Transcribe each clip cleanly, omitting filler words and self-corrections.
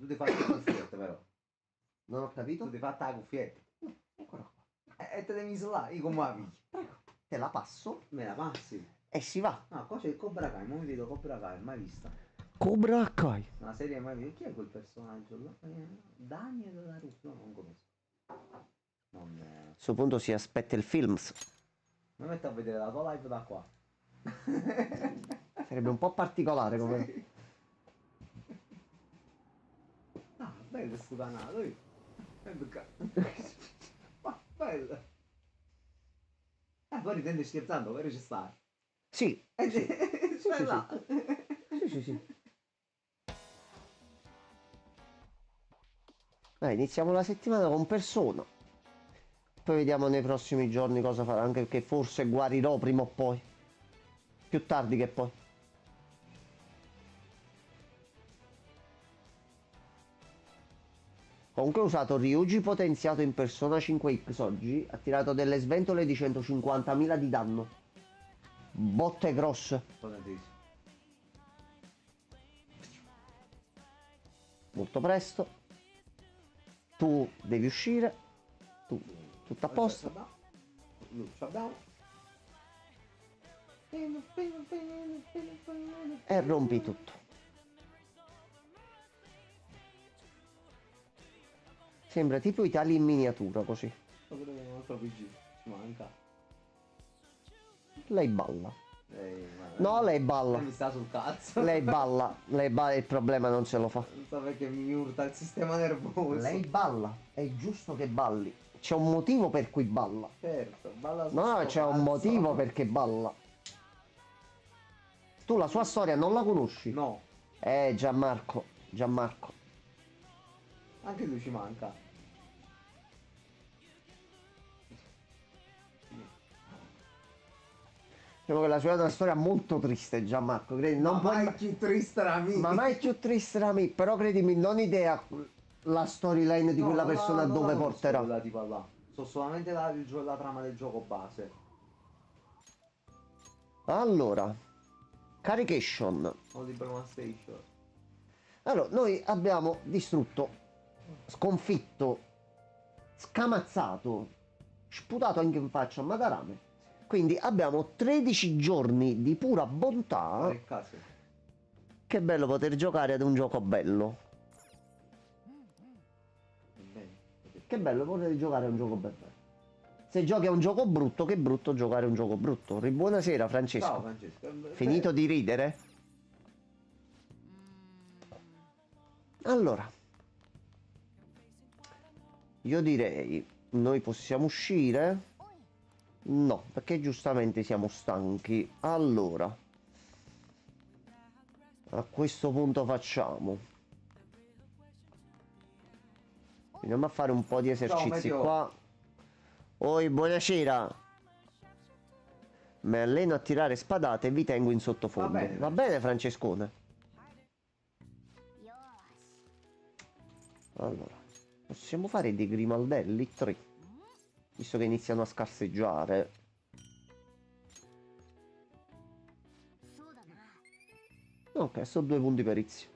tu ti fai la cuffietta però. Non ho capito? Tu ti fai la cuffietta. Ancora qua. E te devi là, io come la pigli? Prego. Te la passo Me la passi? e si va. Ah, qua c'è il Cobra Kai, mo mi vedo Cobra Kai, mai vista. Cobra Kai. Una serie mai vista. Chi è quel personaggio là? Daniel LaRusso, no, non conosco. Non... A questo punto si aspetta il films. Mi metto a vedere la tua live da qua. Sarebbe un po' particolare come... Sì. Ah, bello sto canale, io. Ma bello. Poi ridendo e scherzando, vero ci sta? Sì. Stai là. Sì. Iniziamo la settimana con Persona. Poi vediamo nei prossimi giorni cosa farà, anche perché forse guarirò prima o poi. Più tardi che poi. Comunque ho usato Ryuji potenziato in Persona 5X oggi. Ha tirato delle sventole di 150.000 di danno. Botte grosse. Potentissimo. Molto presto. Tu devi uscire. Tu, tutto a posto. Abbiamo. E rompi tutto. Sembra tipo i tali in miniatura così. Un altro PG, ci manca. Lei balla. Ma... No, lei balla. Mi sta sul cazzo. Lei balla. Lei balla, il problema non se lo fa. Non so perché mi urta il sistema nervoso. Lei balla. È giusto che balli. C'è un motivo per cui balla. Certo, balla sul No, sto c'è un cazzo. motivo perché balla. Tu la sua storia non la conosci? No, Gianmarco. anche lui ci manca. Diciamo che la sua è una storia molto triste, Gianmarco. Credi, non puoi mai più triste la mia. ma mai più triste da me. Però credimi, non idea la storyline di quella persona dove porterà. La tipa là. So solamente la trama del gioco base. Allora, Carication. O di Broma Station. Allora, noi abbiamo distrutto, sconfitto, scamazzato, sputato anche in faccia a Madarame. Quindi abbiamo 13 giorni di pura bontà. Che cazzo. Che bello poter giocare ad un gioco bello. Che bello poter giocare a un gioco bello. Se giochi a un gioco brutto, che brutto giocare a un gioco brutto. Buonasera Francesco. Ciao Francesco. Finito di ridere? Allora, io direi, noi possiamo uscire? No, perché giustamente siamo stanchi. Allora, a questo punto facciamo. Andiamo a fare un po' di esercizi qua. Oi, buonasera. Mi alleno a tirare spadate e vi tengo in sottofondo. Va bene Francescone? Allora, possiamo fare dei grimaldelli 3, visto che iniziano a scarseggiare. Ok, sono 2 punti perizia.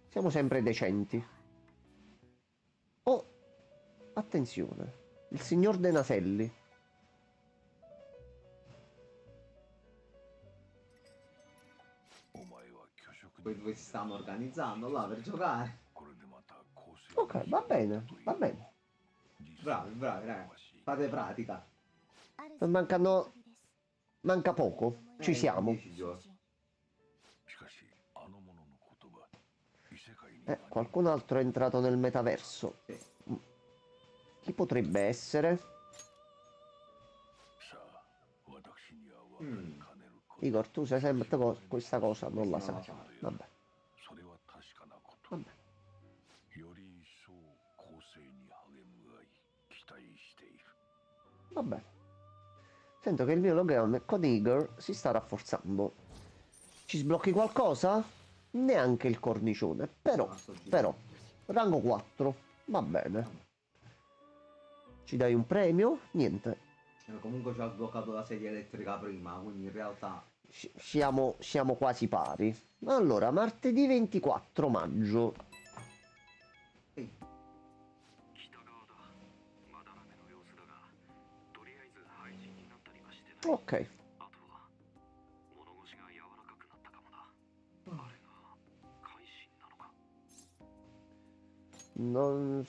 Siamo sempre decenti. Oh, attenzione, il signor De Naselli. Dove si stanno organizzando là per giocare. Ok, va bene, va bene. Bravi, ragazzi. Fate pratica. Mancano... Manca poco, ci siamo. 10 giorni. Qualcun altro è entrato nel metaverso. Sì. Chi potrebbe essere? Igor, tu sai sempre questa cosa, non la sai. Vabbè. Vabbè. Vabbè. Sento che il mio logam con Igor si sta rafforzando. Ci sblocchi qualcosa? Neanche il cornicione. Però, rango 4. Va bene. Ci dai un premio? Niente. Comunque ci ha sbloccato la sedia elettrica prima, quindi in realtà... siamo quasi pari. Allora, martedì 24 maggio. Ehi, Ok. Non...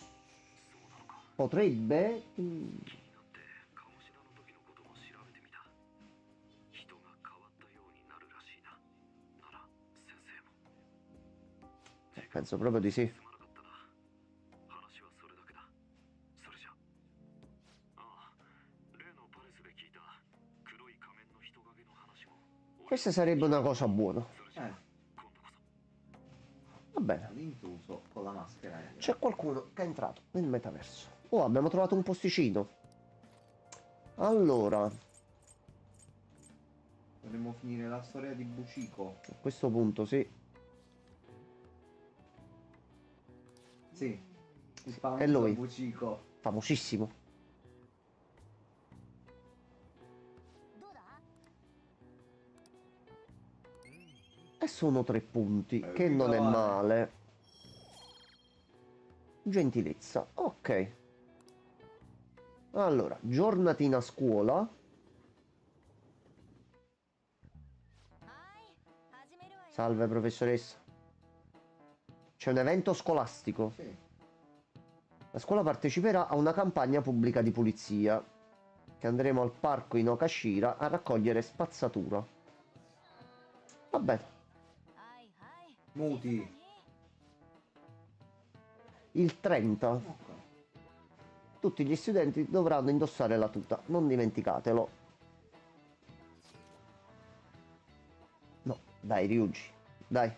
Potrebbe... Penso proprio di sì. Questa sarebbe una cosa buona. eh, Va bene. l'intruso con la maschera. C'è qualcuno che è entrato nel metaverso. Oh, abbiamo trovato un posticino. Allora, a Dovremmo finire la storia di Buciko. questo punto sì. Sì, il È famoso lui. Buciko. Famosissimo. E sono 3 punti, che non è male. Gentilezza, ok. Allora, giornatina a scuola. Salve professoressa. C'è un evento scolastico. Sì. La scuola parteciperà a una campagna pubblica di pulizia. Che andremo al parco in Okashira a raccogliere spazzatura. Va bene. Muti. Il 30. Ok. Tutti gli studenti dovranno indossare la tuta. Non dimenticatelo. No, dai Ryuji. Dai.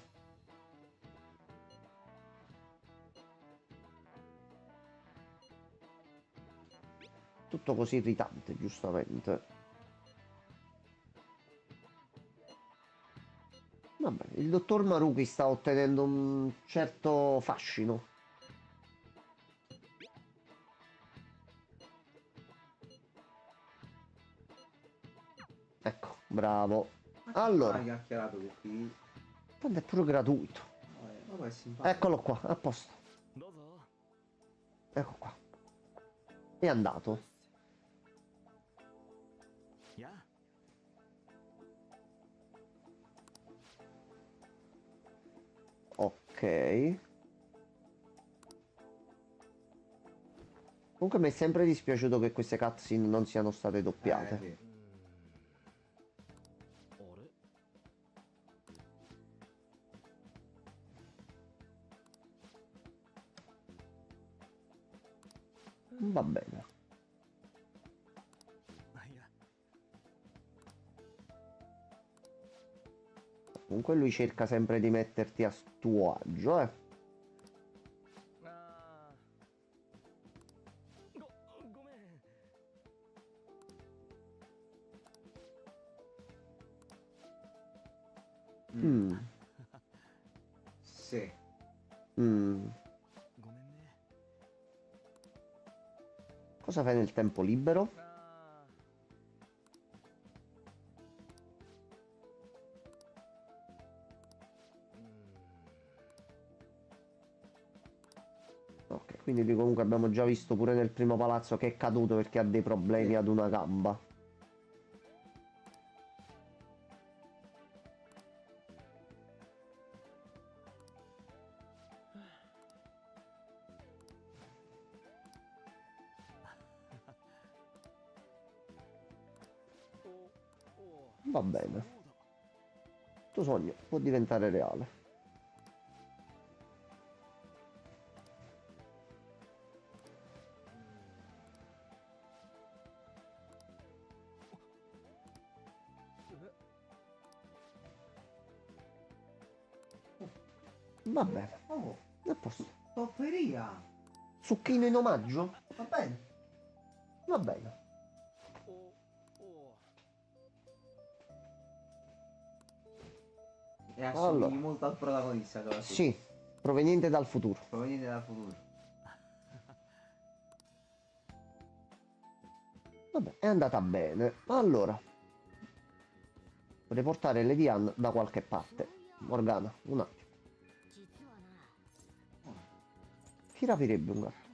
Tutto così irritante, giustamente. Vabbè, il dottor Maruki sta ottenendo un certo fascino. Ecco, bravo. Allora, Hai chiacchierato con qui. tanto è pure gratuito. Vabbè, è simpatico. Eccolo qua, a posto. Ecco qua. È andato. Ok. Comunque mi è sempre dispiaciuto che queste cutscene non siano state doppiate. Sì. Va bene. Comunque lui cerca sempre di metterti a tuo agio, eh. Mm. Sì. Mm. Cosa fai nel tempo libero? Ok, quindi lui comunque abbiamo già visto pure nel primo palazzo che è caduto perché ha dei problemi ad una gamba. Va bene. Il tuo sogno può diventare reale. Va bene, Oh, a posto. topperia. Zucchino in omaggio? Va bene. Va bene. E assomigli Allora. molto al protagonista, soprattutto. Sì, proveniente dal futuro. Proveniente dal futuro. Vabbè, è andata bene. Allora, Vorrei portare Lady Anne da qualche parte. Morgana, un attimo. Chi rapirebbe un gatto?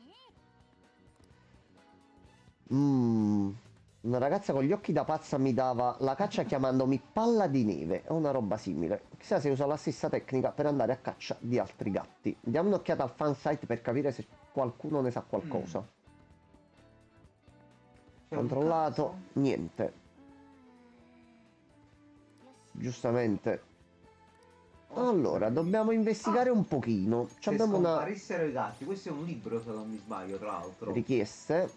Una ragazza con gli occhi da pazza mi dava la caccia chiamandomi palla di neve o una roba simile. Chissà se uso la stessa tecnica per andare a caccia di altri gatti. Diamo un'occhiata al fansite per capire se qualcuno ne sa qualcosa. Controllato, niente. Giustamente. Allora, dobbiamo investigare un pochino. Se Abbiamo una scomparissero i gatti, questo è un libro se non mi sbaglio, tra l'altro. richieste.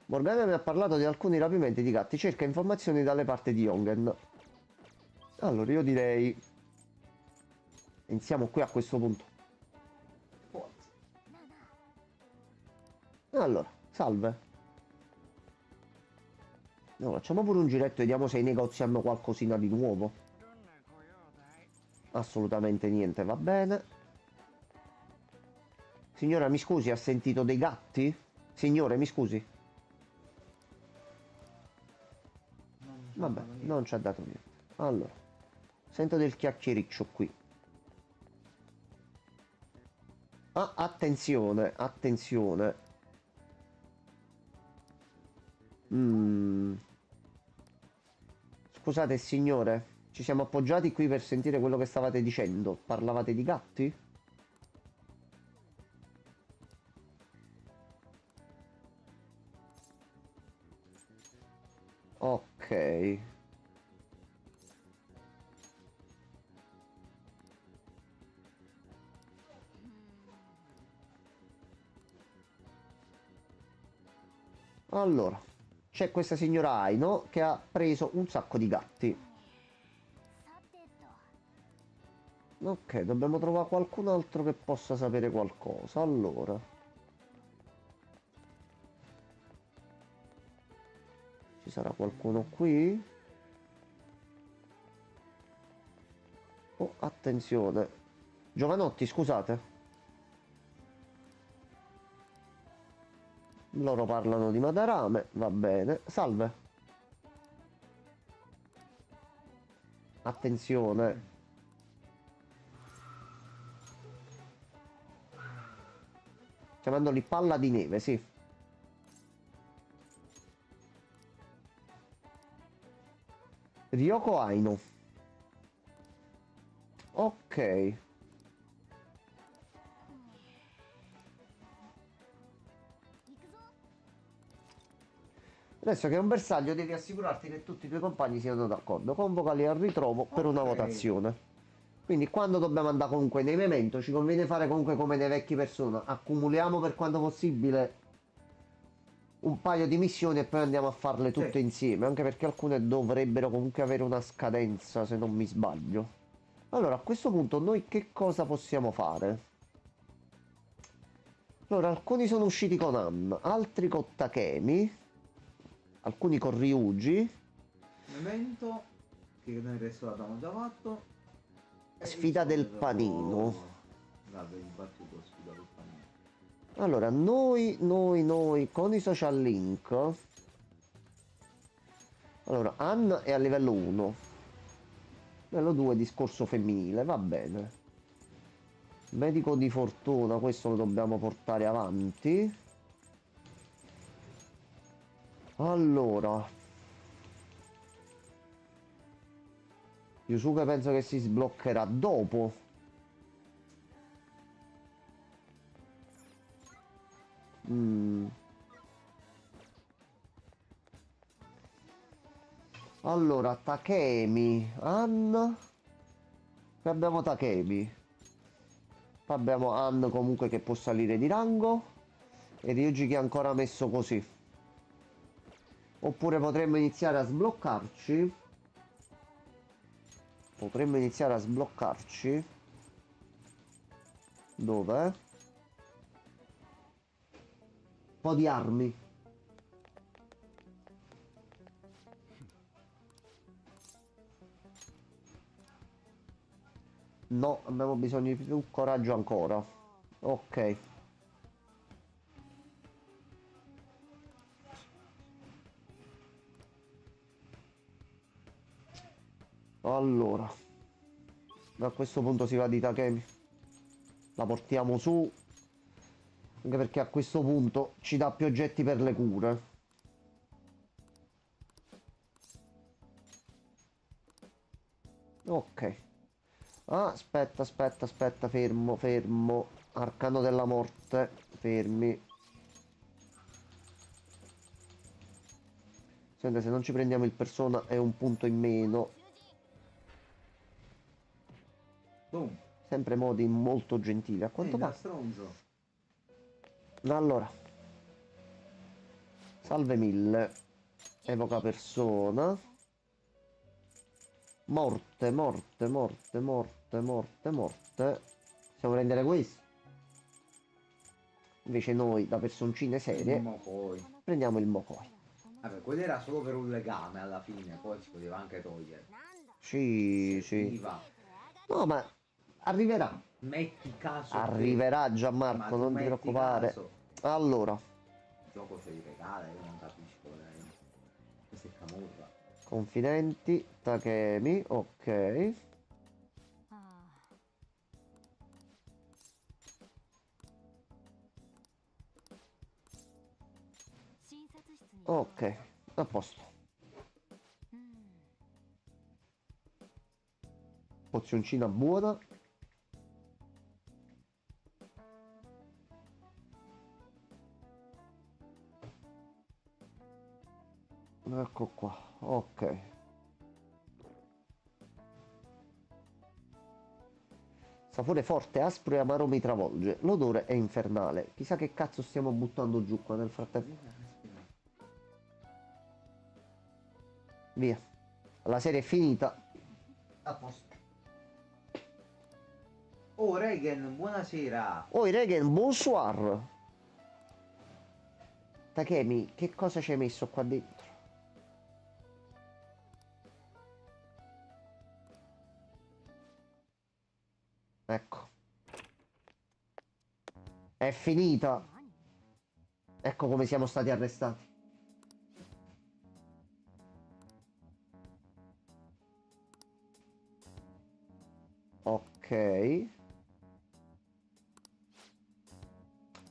Morgana mi ha parlato di alcuni rapimenti di gatti. Cerca informazioni dalle parti di Jongen. Allora, io direi iniziamo qui a questo punto. Allora, salve. No, facciamo pure un giretto e vediamo se i negozi hanno qualcosina di nuovo. Assolutamente niente, va bene. Signora, mi scusi, ha sentito dei gatti? Signore, mi scusi. Vabbè, non ci ha dato niente. Allora, sento del chiacchiericcio qui. Ah, attenzione, attenzione. Scusate, signore, ci siamo appoggiati qui per sentire quello che stavate dicendo. Parlavate di gatti? Ok. Allora, c'è questa signora Aino che ha preso un sacco di gatti. Ok, dobbiamo trovare qualcun altro che possa sapere qualcosa. Allora, ci sarà qualcuno qui? Oh, attenzione. Giovanotti, scusate. Loro parlano di Madarame, va bene. Salve. Attenzione. Chiamandoli palla di neve, sì. Ryoko Aino. Ok. Adesso che è un bersaglio devi assicurarti che tutti i tuoi compagni siano d'accordo. Convocali al ritrovo per una votazione. Quindi quando dobbiamo andare comunque nei memento ci conviene fare comunque come nei vecchi persona. Accumuliamo per quanto possibile un paio di missioni e poi andiamo a farle tutte insieme. Anche perché alcune dovrebbero comunque avere una scadenza, se non mi sbaglio. Allora, a questo punto noi che cosa possiamo fare? Allora, alcuni sono usciti con Ann, altri con Takemi, alcuni con Ryuji. Memento, che noi il resto l'abbiamo già fatto. Sfida del panino. Vabbè, il battuto sfida del panino. Allora, noi con i social link. Allora, Ann è a livello 1. Livello 2 discorso femminile, va bene. Medico di fortuna, questo lo dobbiamo portare avanti. Allora, Yusuke penso che si sbloccherà dopo. Allora, Takemi, Ann. Qui abbiamo Takemi. Poi abbiamo Ann comunque che può salire di rango. E Ryuji che è ancora messo così. Oppure potremmo iniziare a sbloccarci. Dove? Un po' di armi. No, abbiamo bisogno di più coraggio ancora. Ok. Allora, da questo punto si va di Takemi. La portiamo su. Anche perché a questo punto ci dà più oggetti per le cure. Ok. Ah, aspetta, aspetta, aspetta, fermo, fermo. Arcano della morte, fermi. Sente, se non ci prendiamo il persona è un punto in meno. Boom. Sempre modi molto gentili, a quanto Da pare. stronzo. Allora. Salve 1000. Evoca persona. Morte, morte, morte, morte, morte, morte. Possiamo prendere questo. Invece noi, da personcine serie, Ma poi. prendiamo il Mokoi. Vabbè, quello era solo per un legame alla fine, poi si poteva anche togliere. Sì, sì. Viva. No, ma arriverà. Metti caso che- Arriverà Ma Gianmarco, tu non ti metti preoccupare. caso. Allora, Il gioco se li regala, io non capisco veramente. Questo è camorra. confidenti, Takemi, ok. Ok, a posto. Pozioncina buona. Ecco qua, ok. Sapore forte, aspro e amaro mi travolge. L'odore è infernale. Chissà che cazzo stiamo buttando giù qua nel frattempo. Via. La serie è finita. A posto. Oh Regan, buonasera. Oi Regen, bonsoir. Takemi, che cosa ci hai messo qua dentro? Ecco. È finita. Ecco come siamo stati arrestati. Ok.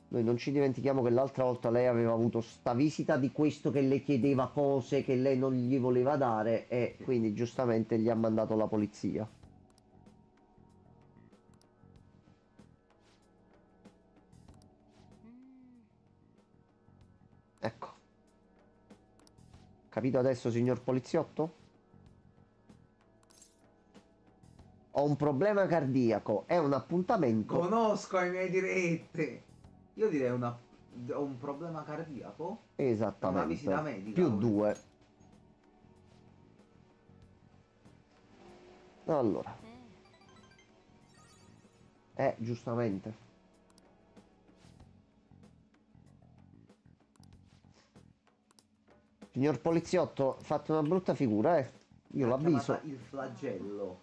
Noi non ci dimentichiamo che l'altra volta lei aveva avuto sta visita di questo che le chiedeva cose che lei non gli voleva dare e quindi giustamente gli ha mandato la polizia. Ecco. Capito adesso, signor poliziotto? Ho un problema cardiaco, è un appuntamento. Conosco i miei diretti. Io direi ho un problema cardiaco. Una visita Esattamente. medica. Più voglio. 2. Allora. Giustamente. Signor poliziotto, fate una brutta figura, eh. Io L'ha l'avviso. chiamata il flagello.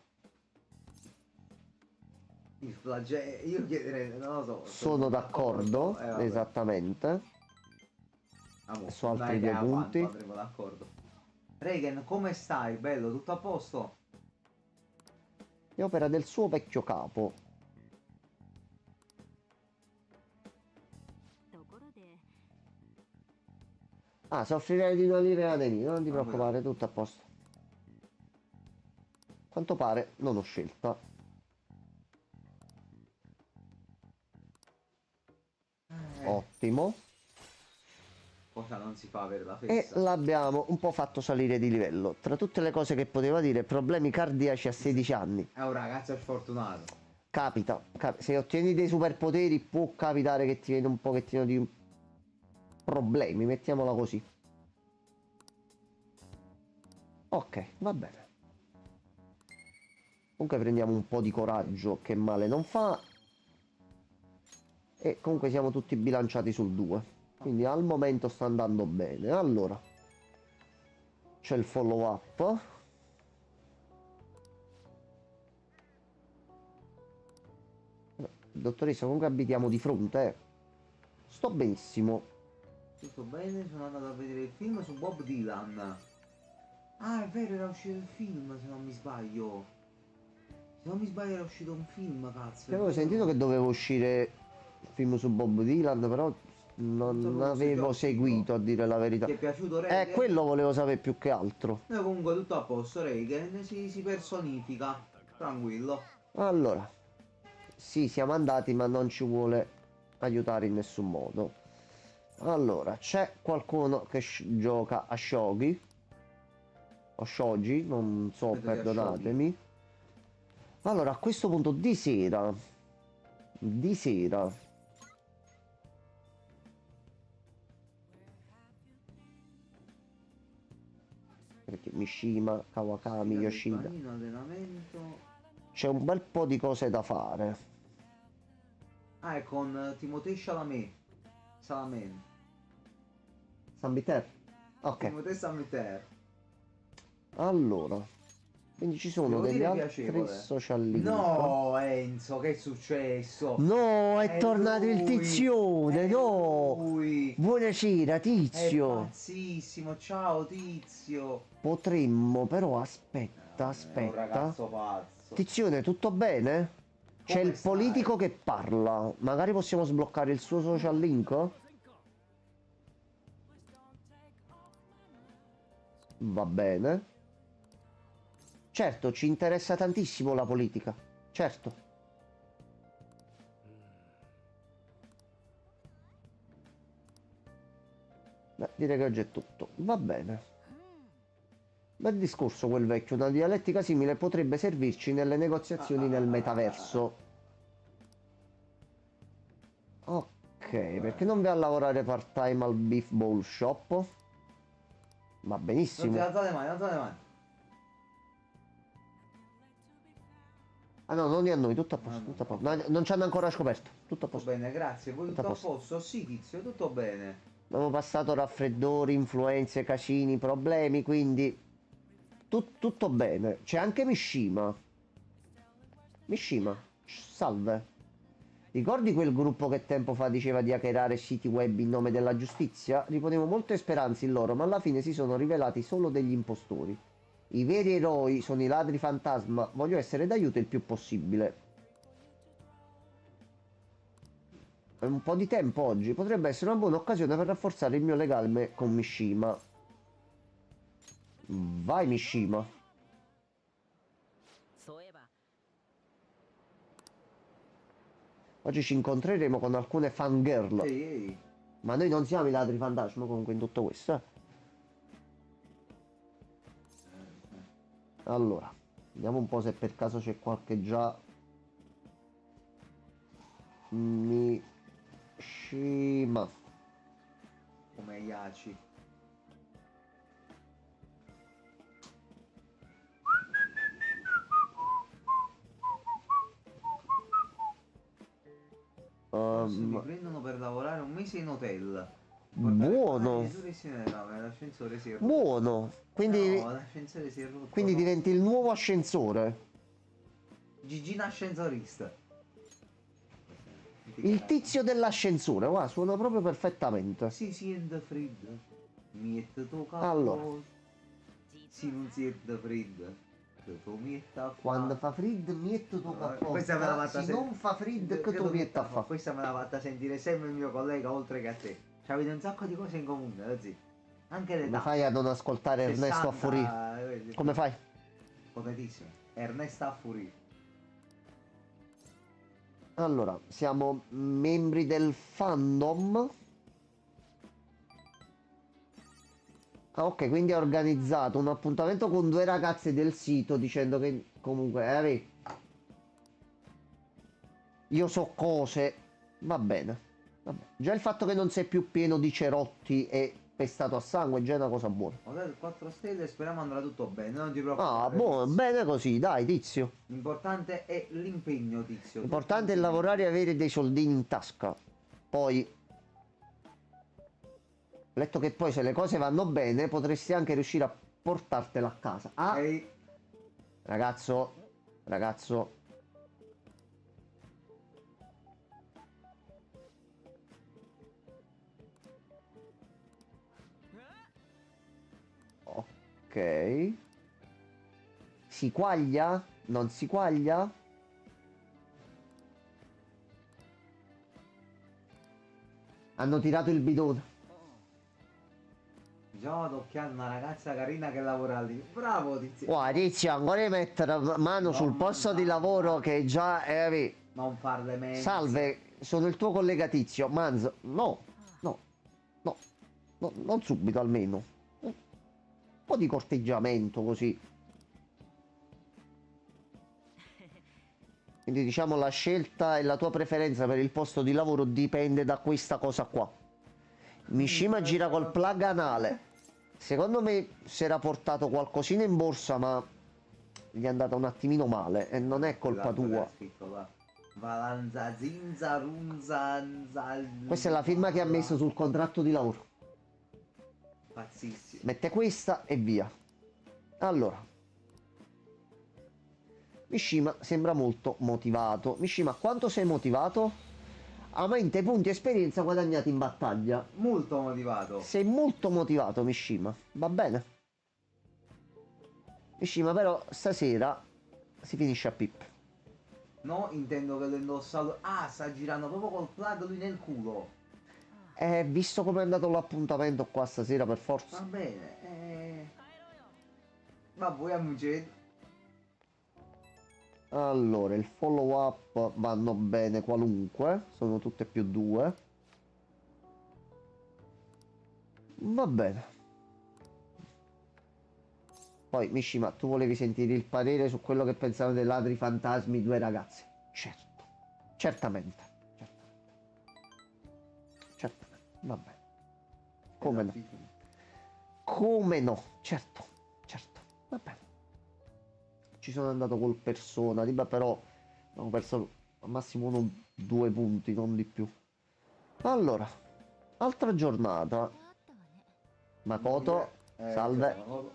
Il flagello. Io chiederei, non lo so. Sono d'accordo, vabbè. esattamente. Amo, Su non altri hai due idea quanto punti. andremo d'accordo. Regan, come stai? Bello, tutto a posto? È opera del suo vecchio capo. Ah, soffrirei di una livrea anemia, non ti Vabbè. preoccupare, tutto a posto. Quanto pare non ho scelta. Ottimo. Cosa non si fa per la E festa? l'abbiamo un po' fatto salire di livello. Tra tutte le cose che poteva dire, problemi cardiaci a 16 anni. È un ragazzo sfortunato. Capita, se ottieni dei superpoteri può capitare che ti viene un pochettino di problemi, mettiamola così. Ok, va bene. Comunque prendiamo un po' di coraggio che male non fa. E comunque siamo tutti bilanciati sul 2. Quindi al momento sta andando bene. Allora, c'è il follow up. Dottoressa, comunque abitiamo di fronte, eh. Sto benissimo. Tutto bene, sono andato a vedere il film su Bob Dylan. Ah, è vero, era uscito il film, se non mi sbaglio. Se non mi sbaglio era uscito un film, cazzo, Che è avevo sentito vero. che doveva uscire il film su Bob Dylan, però Non non sapevo fosse già avevo uscito. seguito a dire la verità. Ti è piaciuto Reagan? Quello volevo sapere più che altro. Noi comunque tutto a posto, Reagan si personifica. Tranquillo. Allora, sì, siamo andati, ma non ci vuole aiutare in nessun modo. Allora, c'è qualcuno che gioca a shogi o shogi, non so, Credo sia Shogi. perdonatemi. Allora, a questo punto di sera, perché Mishima, Kawakami, Fine del Yoshida, panino, allenamento. c'è un bel po' di cose da fare. Ah, è con Timothée Chalamet. Chalamet. San Viter? Ok, Timothée Chalamet. allora, quindi ci sono Devo degli dire altri piacevole. social link. No, Enzo, che è successo? No, è tornato il lui, tizione, è no! lui. Buonasera, È tizio! pazzissimo, ciao tizio. Potremmo, però aspetta, È un aspetta. ragazzo pazzo. Tizione, tutto bene? C'è Come il stai? politico che parla. Magari possiamo sbloccare il suo social link? Va bene. Certo, ci interessa tantissimo la politica. Certo. Beh, direi che oggi è tutto. Va bene. Bel discorso quel vecchio. Una dialettica simile potrebbe servirci nelle negoziazioni nel metaverso. Ok, perché non vai a lavorare part-time al Beef Bowl Shop? Va Non ti benissimo. alzate mai, non alzate mai. Ah no, non è a noi, tutto a posto, tutto a posto. No, non ci hanno ancora scoperto. Tutto a Tutto posto. bene, grazie. Voi Tutto a tutto a posto. posto? Sì, tizio, tutto bene. Abbiamo passato raffreddori, influenze, casini, problemi, quindi tutto bene. C'è anche Mishima. Mishima, salve. Ricordi quel gruppo che tempo fa diceva di hackerare siti web in nome della giustizia? Riponevo molte speranze in loro, ma alla fine si sono rivelati solo degli impostori. I veri eroi sono i ladri fantasma. Voglio essere d'aiuto il più possibile. È un po' di tempo oggi. Potrebbe essere una buona occasione per rafforzare il mio legame con Mishima. Vai, Mishima. Oggi ci incontreremo con alcune fangirl. Ehi, ehi. Ma noi non siamo i ladri fantasma comunque in tutto questo. Allora, vediamo un po' se per caso c'è qualche già. Mishima. Come Yaci. Forse mi prendono per lavorare un mese in hotel. Buono. L'ascensore si è rotto. Buono. Quindi, No, l'ascensore si è rotto. quindi no. diventi il nuovo ascensore. Gigina ascensorista. Il tizio dell'ascensore. Guarda, suona proprio perfettamente. Si siente freddo. Miette tu Allora. capo. Si non siente freddo. Tu mietta qua. Quando fa freddo, metto tu Questa me l'ha fatta Se se- non fa freddo, che tu metti a fa? Questa me l'ha fatta sentire sempre il mio collega oltre che a te. Avete un sacco di cose in comune, così. Anche Come l'età. fai a non ascoltare Ernesto a Furì? Come fai? Potentissimo. Ernesto a Furì. Allora, siamo membri del fandom. Ah, ok, quindi ha organizzato un appuntamento con due ragazze del sito dicendo che comunque, io so cose. Va bene. Vabbè. Già il fatto che non sei più pieno di cerotti e pestato a sangue è già una cosa buona. Ho dato 4 stelle e speriamo andrà tutto bene. Non ti preoccupare. Ah, buono, tizio. bene così, dai, tizio. L'importante è l'impegno, tizio. L'importante è lavorare e avere dei soldini in tasca. Poi, letto che poi se le cose vanno bene, potresti anche riuscire a portartela a casa. Ah, Ehi, ragazzo, ragazzo. Ok. Ok. Si quaglia? Non si quaglia? Hanno tirato il bidone. Già vado occhiando una ragazza carina che lavora lì. Bravo Tizio. Guarda, Tizio, ancora di mettere mano No, sul posto di lavoro che già è... Non farle meglio. Salve, sono il tuo collega Tizio. Manzo, no, no, no, no, non subito almeno. Un po' di corteggiamento così. Quindi diciamo la scelta e la tua preferenza per il posto di lavoro dipende da questa cosa qua. Mishima gira col plug anale. Secondo me si era portato qualcosina in borsa, ma gli è andata un attimino male e non è colpa tua. Valanza, zinza, runza, Questa è la firma che ha messo sul contratto di lavoro. Pazzissimo. Mette questa e via. Allora. Mishima sembra molto motivato. Mishima, quanto sei motivato? Aumenta i punti esperienza guadagnati in battaglia. Molto motivato. Sei molto motivato, Mishima. Va bene. Mishima, però stasera si finisce a pip. No, intendo che lo indossa. Ah, sta girando proprio col plug lui nel culo. Visto come è andato l'appuntamento qua stasera, per forza. Va bene. Ma voi amici. Allora, il follow up vanno bene qualunque. Sono tutte più 2. Va bene. Poi, Mishima, tu volevi sentire il parere su quello che pensavano dei ladri fantasmi 2 ragazzi? Certo. Certamente. Certamente. Va bene. Come no? Come no? Certo. Va bene. Ci sono andato col persona, però ho perso al massimo 1-2 punti, non di più. Allora, altra giornata. Makoto, salve.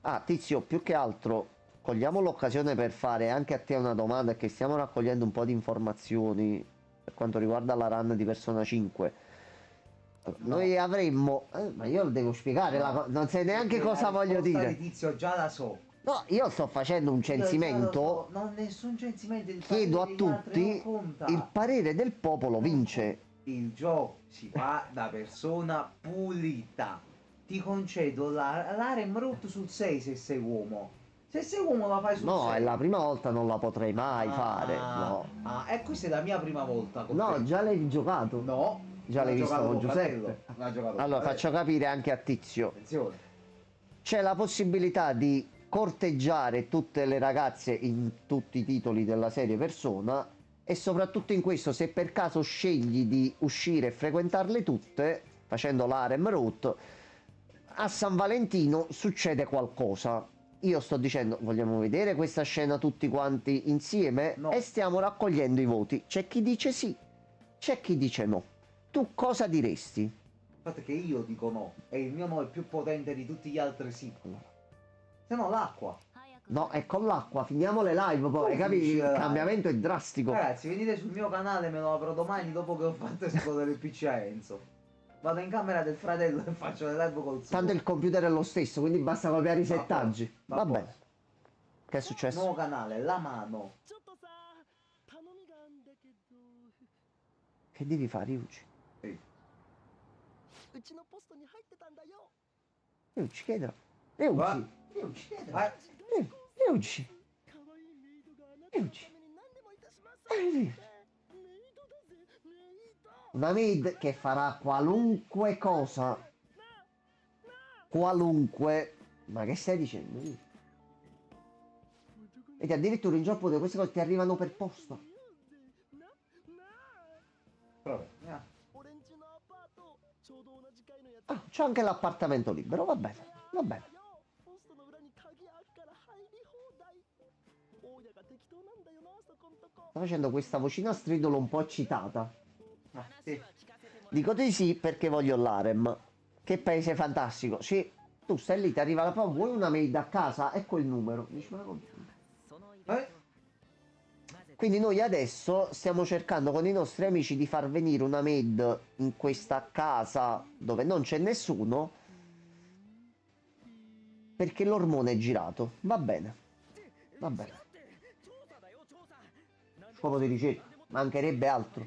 Ah, Tizio, più che altro cogliamo l'occasione per fare anche a te una domanda, che stiamo raccogliendo un po' di informazioni per quanto riguarda la run di Persona 5. Noi avremmo... ma io lo devo spiegare, non sai neanche cosa voglio dire. Tizio, già la so. No, io sto facendo un censimento. Non nessun censimento. Chiedo a tutti il parere del popolo vince. Il gioco si fa da persona pulita. Ti concedo l'harem root sul 6 se sei uomo. Se sei uomo la fai sul 6. No, è la prima volta, non la potrei mai fare. No. E questa è la mia prima volta. No, già l'hai giocato. No. Già l'hai visto con Giuseppe. Allora faccio capire anche a Tizio. Attenzione. C'è la possibilità di corteggiare tutte le ragazze in tutti i titoli della serie Persona, e soprattutto in questo, se per caso scegli di uscire e frequentarle tutte facendo l'harem root, a San Valentino succede qualcosa. Io sto dicendo, vogliamo vedere questa scena tutti quanti insieme? No. E stiamo raccogliendo i voti. C'è chi dice sì, c'è chi dice no. Tu cosa diresti? Il fatto è che io dico no, e il mio no è più potente di tutti gli altri sì. Se no l'acqua. No, è con l'acqua, finiamo le live poi, capisci? Il cambiamento è drastico. Ragazzi, venite sul mio canale, me lo apro domani dopo che ho fatto esplodere il PC a Enzo. Vado in camera del fratello e faccio le live col suo. Tanto il computer è lo stesso, quindi basta copiare i settaggi. Va bene. Che è successo? Nuovo canale, la mano. Che devi fare, Yuji? Yuji, chiedilo. Yuji. Yuji. Una maid che farà qualunque cosa. Qualunque. Ma che stai dicendo? Vedi, addirittura in Giappone queste cose ti arrivano per posta. Ah, c'ho anche l'appartamento libero, va bene, va bene. Sto facendo questa vocina stridula un po' eccitata. Sì. Dico di sì perché voglio l'harem. Che paese fantastico. Sì, tu stai lì, ti arriva la vuoi una maid a casa? Ecco il numero. Dici, ma Quindi noi adesso stiamo cercando con i nostri amici di far venire una maid in questa casa dove non c'è nessuno, perché l'ormone è girato. Va bene, va bene. Scopo di ricerca, mancherebbe altro.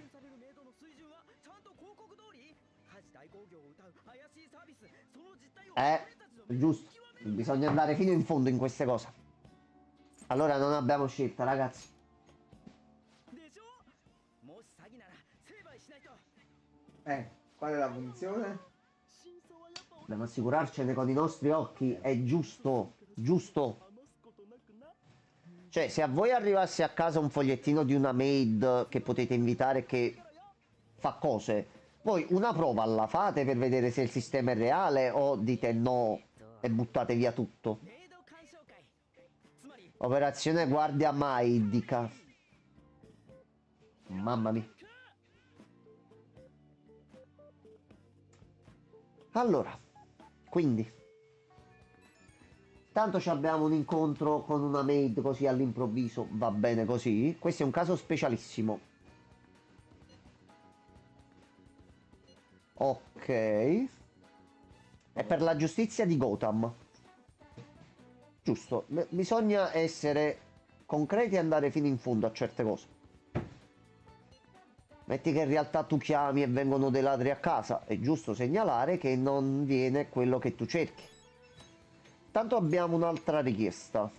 Giusto, bisogna andare fino in fondo in queste cose. Allora non abbiamo scelta, ragazzi. Qual è la funzione? Dobbiamo assicurarcene con i nostri occhi, è giusto, giusto. Cioè, se a voi arrivasse a casa un fogliettino di una maid che potete invitare che fa cose, voi una prova la fate per vedere se il sistema è reale o dite no e buttate via tutto. Operazione guardia maidica. Mamma mia. Allora, quindi tanto abbiamo un incontro con una maid così all'improvviso, va bene così. Questo è un caso specialissimo. Ok. È per la giustizia di Gotham. Giusto, bisogna essere concreti e andare fino in fondo a certe cose. Metti che in realtà tu chiami e vengono dei ladri a casa, è giusto segnalare che non viene quello che tu cerchi. Tanto abbiamo un'altra richiesta.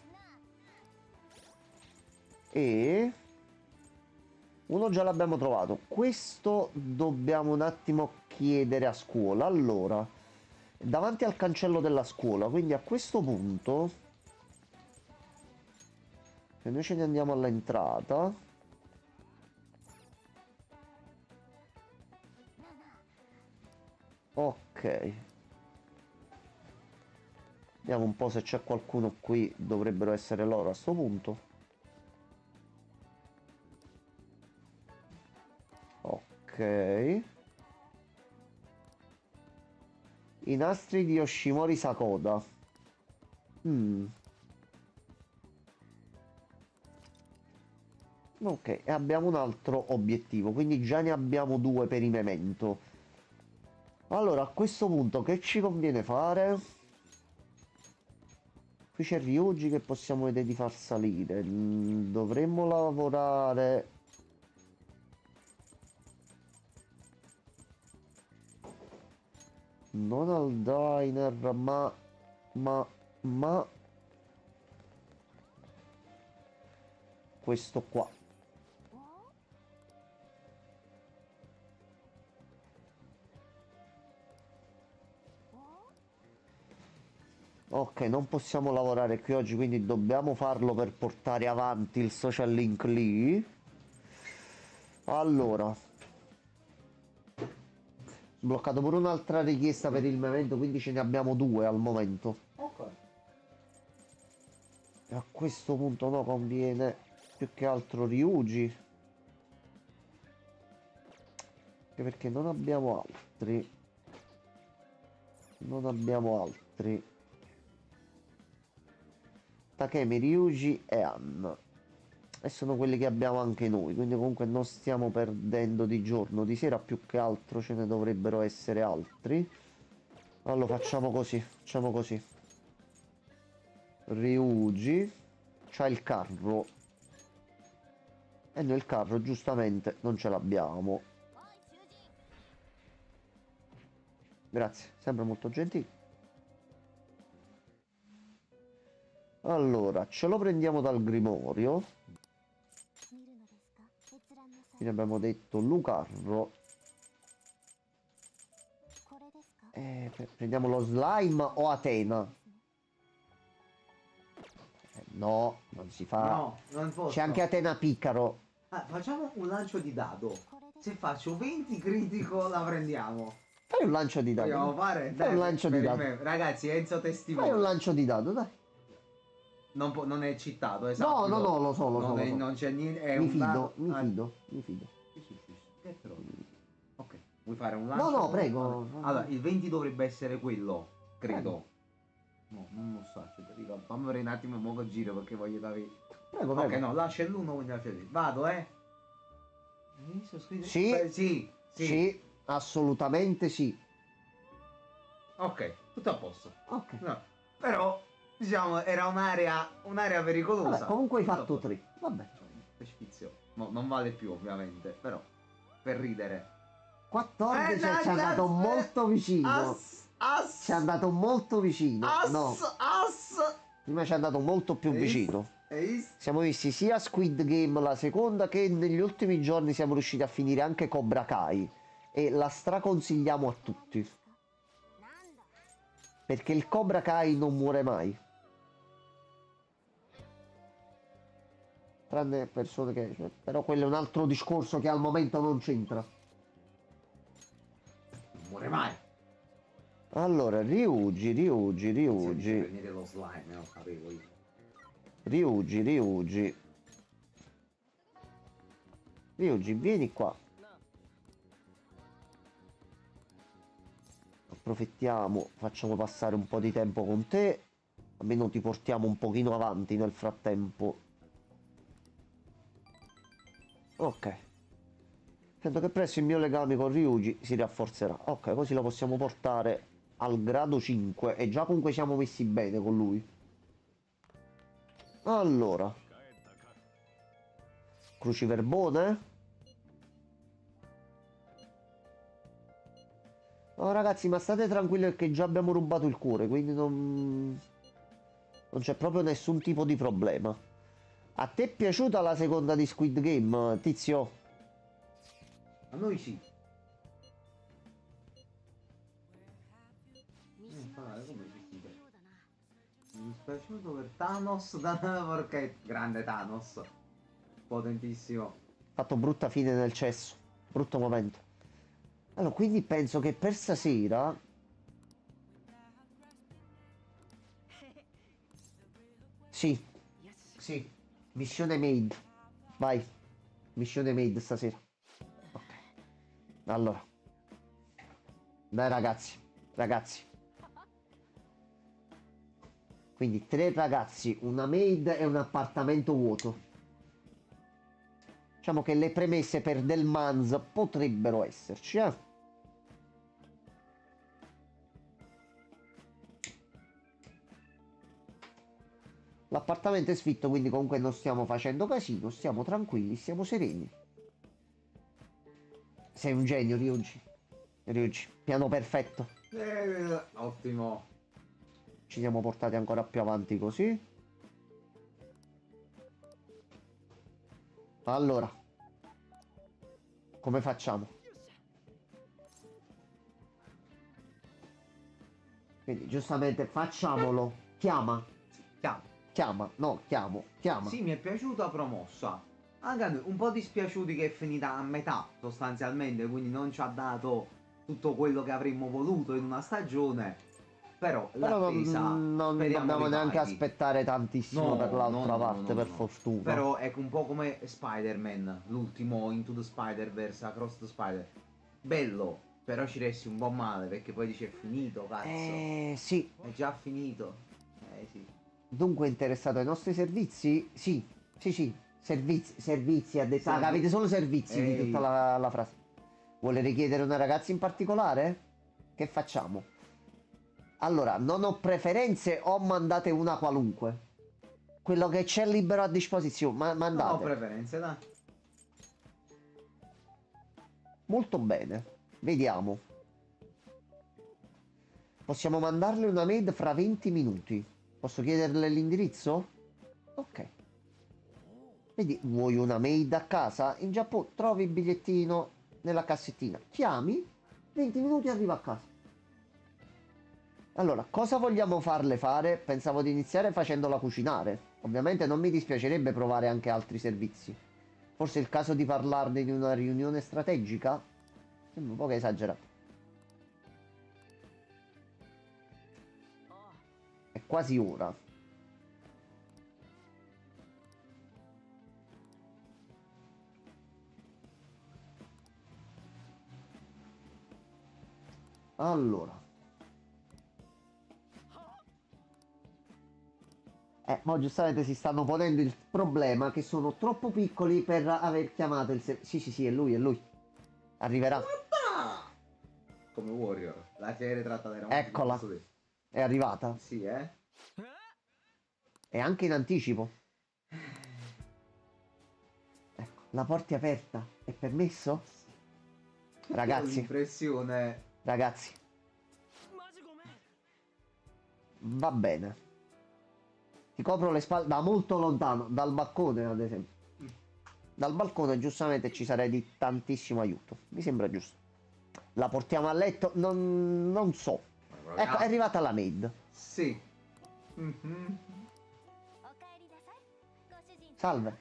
E uno già l'abbiamo trovato. Questo dobbiamo un attimo chiedere a scuola. Allora, davanti al cancello della scuola, quindi a questo punto, se noi ce ne andiamo all'entrata, ok. Vediamo un po' se c'è qualcuno qui. Dovrebbero essere loro a sto punto. Ok. I nastri di Yoshimori Sakoda. Ok, e abbiamo un altro obiettivo, quindi già ne abbiamo due per i memento. Allora, a questo punto che ci conviene fare? Qui c'è Ryuji che possiamo vedere di far salire. Dovremmo lavorare... Non al diner, ma... Questo qua. Ok, non possiamo lavorare qui oggi, quindi dobbiamo farlo per portare avanti il social link lì. Allora, bloccato pure un'altra richiesta per il momento, quindi ce ne abbiamo due al momento. Ok. E a questo punto no, conviene più che altro Ryuji. Anche perché non abbiamo altri. Non abbiamo altri. Takemi, Ryuji e Anna. E sono quelli che abbiamo anche noi, quindi comunque non stiamo perdendo di giorno. Di sera più che altro ce ne dovrebbero essere altri. Allora facciamo così, facciamo così. Ryuji c'ha il carro. E noi il carro giustamente non ce l'abbiamo. Grazie, sempre molto gentile. Allora, ce lo prendiamo dal grimorio. Quindi abbiamo detto Lucarro. Prendiamo lo slime o Atena? No, non si fa. No, non posso. C'è anche Atena Piccaro. Facciamo un lancio di dado. Se faccio 20 critico la prendiamo. Fai un lancio di dado. Vogliamo fare? Fai un lancio di dado. Ragazzi, Enzo testimone. Fai un lancio di dado, dai. Non è citato, esatto. No, lo so. Non c'è niente. È Mi un fido, dado. mi fido. Che però? Ok, vuoi fare un lancio? No, prego. Allora, il 20 dovrebbe essere quello, credo. No, non lo so, fammi vedere un attimo mo che giro perché voglio capire. Prego, Ok, prego. no, lascia l'1, quindi lascia lì. Vado, eh? Hai visto scritto? Sì. Beh, sì, sì. Sì, assolutamente sì. Ok, tutto a posto. Ok. No, però, diciamo, era un'area Vabbè, pericolosa. comunque hai Tutto a fatto posto. 3. Vabbè. Cioè, precipizio. Non vale più, ovviamente, però, per ridere. 14 ci è No, andato molto vicino. Ci è ass, andato molto vicino. No, ass. prima ci è andato molto più Hai visto? vicino. Hai visto? Siamo visti sia Squid Game la seconda che negli ultimi giorni siamo riusciti a finire anche Cobra Kai. E la straconsigliamo a tutti. Perché il Cobra Kai non muore mai. Tranne persone che... Però quello è un altro discorso che al momento non c'entra. Non muore mai. Allora, Ryuji, Ryuji, Se dice Ryuji, prendere lo slime, lo sapevo io. Ryuji, Ryuji. Ryuji, vieni qua. Approfittiamo, facciamo passare un po' di tempo con te. Almeno ti portiamo un pochino avanti nel frattempo. Ok. Sento che presto il mio legame con Ryuji si rafforzerà. Ok, così lo possiamo portare al grado 5. E già comunque siamo messi bene con lui. Allora. Cruciverbone. Oh ragazzi, ma state tranquilli perché già abbiamo rubato il cuore, quindi non c'è proprio nessun tipo di problema. A te è piaciuta la seconda di Squid Game, tizio? A noi sì. Come si dice? Mi è dispiaciuto per Thanos, perché grande Thanos. Potentissimo. Fatto brutta fine nel cesso, brutto momento. Allora, quindi penso che per stasera... Sì, sì, missione made. Vai, missione made stasera. Ok. Allora, dai ragazzi, ragazzi. Quindi 3 ragazzi, una maid e un appartamento vuoto. Diciamo che le premesse per Del Manz potrebbero esserci, eh? L'appartamento è sfitto, quindi comunque non stiamo facendo casino, stiamo tranquilli, stiamo sereni. Sei un genio, Ryuji. Ryuji, piano perfetto. Ottimo. Ci siamo portati ancora più avanti così. Allora, come facciamo? Quindi, giustamente, facciamolo. Chiama, Chiamo. chiama, no, chiamo, chiama. Sì, mi è piaciuta promossa. Anche a noi, un po' dispiaciuti che è finita a metà sostanzialmente, quindi non ci ha dato tutto quello che avremmo voluto in una stagione. Però Però l'attesa, non speriamo dobbiamo neanche ripaghi. aspettare tantissimo per l'altra parte, per No. fortuna. Però è un po' come Spider-Man, l'ultimo Into the Spider-Verse, Across the Spider. Bello, però ci resti un po' male perché poi dice è finito, cazzo. Sì. È già finito. Sì. Dunque interessato ai nostri servizi? Sì, sì, sì. Servizi, ha detto. Ah, avete solo servizi di tutta la frase. Vuole richiedere una ragazza in particolare? Che facciamo? Allora, non ho preferenze o mandate una qualunque? Quello che c'è libero a disposizione, Non ho mandate. preferenze, dai. Molto bene. Vediamo. Possiamo mandarle una mail fra 20 minuti. Posso chiederle l'indirizzo? Ok. Vedi, vuoi una maid a casa? In Giappone trovi il bigliettino nella cassettina. Chiami, 20 minuti arriva a casa. Allora, cosa vogliamo farle fare? Pensavo di iniziare facendola cucinare. Ovviamente non mi dispiacerebbe provare anche altri servizi. Forse è il caso di parlarne di una riunione strategica? Sembra un po' che esagerato. È quasi ora. Allora. Ma giustamente si stanno ponendo il problema che sono troppo piccoli per aver chiamato il Sì, sì, sì, è lui, è lui. Arriverà. Come Warrior. La serie tratta dai romanzi di Eccola. questo tempo. È arrivata. Sì, eh? E anche in anticipo. Ecco, la porta è aperta. È permesso? Ho Ragazzi, l'impressione... ragazzi, va bene. Ti copro le spalle da molto lontano, dal balcone ad esempio. Dal balcone giustamente ci sarei di tantissimo aiuto. Mi sembra giusto. La portiamo a letto? Non so. Ecco, è arrivata la maid. Sì. Mhm. Salve,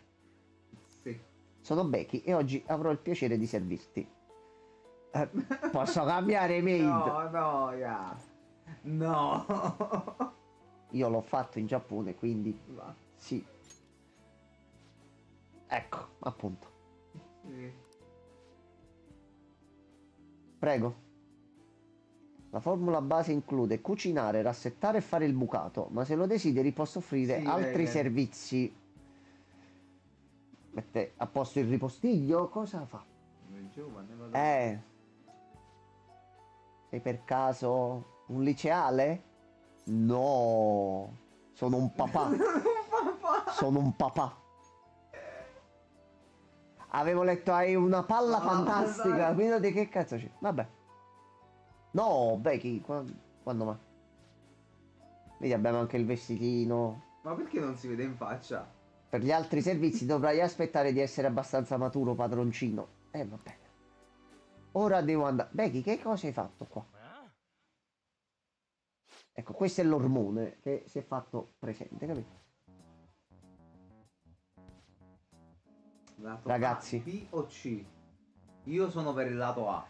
Sì. sono Becky e oggi avrò il piacere di servirti. Posso cambiare maid? No, no, yeah. No. Io l'ho fatto in Giappone, quindi Va. sì. Ecco, appunto. Sì. Prego. La formula base include cucinare, rassettare e fare il bucato, ma se lo desideri posso offrire Sì, altri bene. servizi. Mette a posto il ripostiglio? Cosa fa? Giovane, vado. Sei per caso un liceale? No, sono un papà. Sono un papà. Avevo letto hai una palla No, fantastica, dai. quindi di che cazzo c'è? Vabbè. No, Becky, quando mai? Vedi, abbiamo anche il vestitino. Ma perché non si vede in faccia? Per gli altri servizi dovrai aspettare di essere abbastanza maturo, padroncino. Va bene. Ora devo andare. Becky, che cosa hai fatto qua? Ecco, questo è l'ormone che si è fatto presente, capito? Lato Ragazzi. A, B o C? Io sono per il lato A.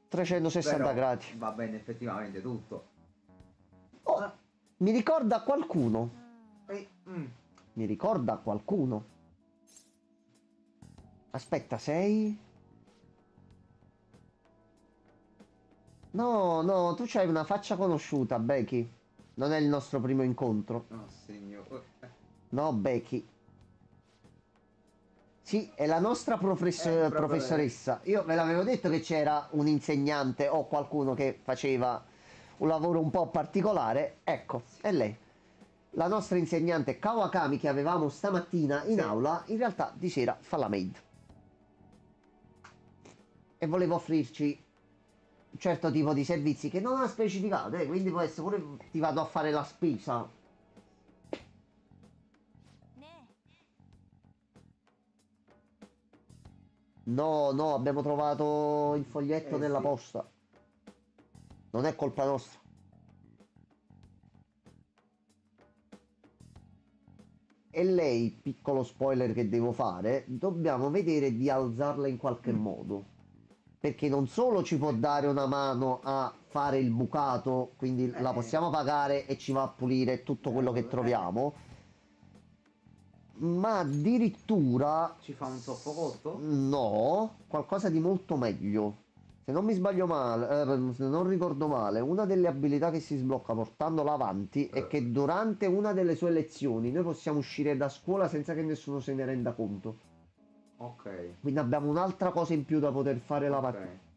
360 Però gradi. va bene effettivamente tutto. Oh, mi ricorda qualcuno. E, Mi ricorda qualcuno. Aspetta, sei... No, no, tu c'hai una faccia conosciuta, Becky. Non è il nostro primo incontro. No, signore. No, Becky. Sì, è la nostra Proprio professoressa. Io ve l'avevo detto che c'era un insegnante o qualcuno che faceva un lavoro un po' particolare. Ecco, è lei. La nostra insegnante Kawakami che avevamo stamattina in Sì. aula, in realtà di sera fa la maid. E voleva offrirci un certo tipo di servizi che non ha specificato, quindi può essere pure ti vado a fare la spesa. No, no, abbiamo trovato il foglietto nella Sì. posta. Non è colpa nostra. E lei, piccolo spoiler che devo fare, dobbiamo vedere di alzarla in qualche modo. Perché non solo ci può dare una mano a fare il bucato, quindi la possiamo pagare e ci va a pulire tutto quello che troviamo, ma addirittura... Ci fa un soffocotto? No, qualcosa di molto meglio. Se non mi sbaglio male, se non ricordo male, una delle abilità che si sblocca portandola avanti è che durante una delle sue lezioni noi possiamo uscire da scuola senza che nessuno se ne renda conto. Ok. Quindi abbiamo un'altra cosa in più da poter fare la Ok. partita.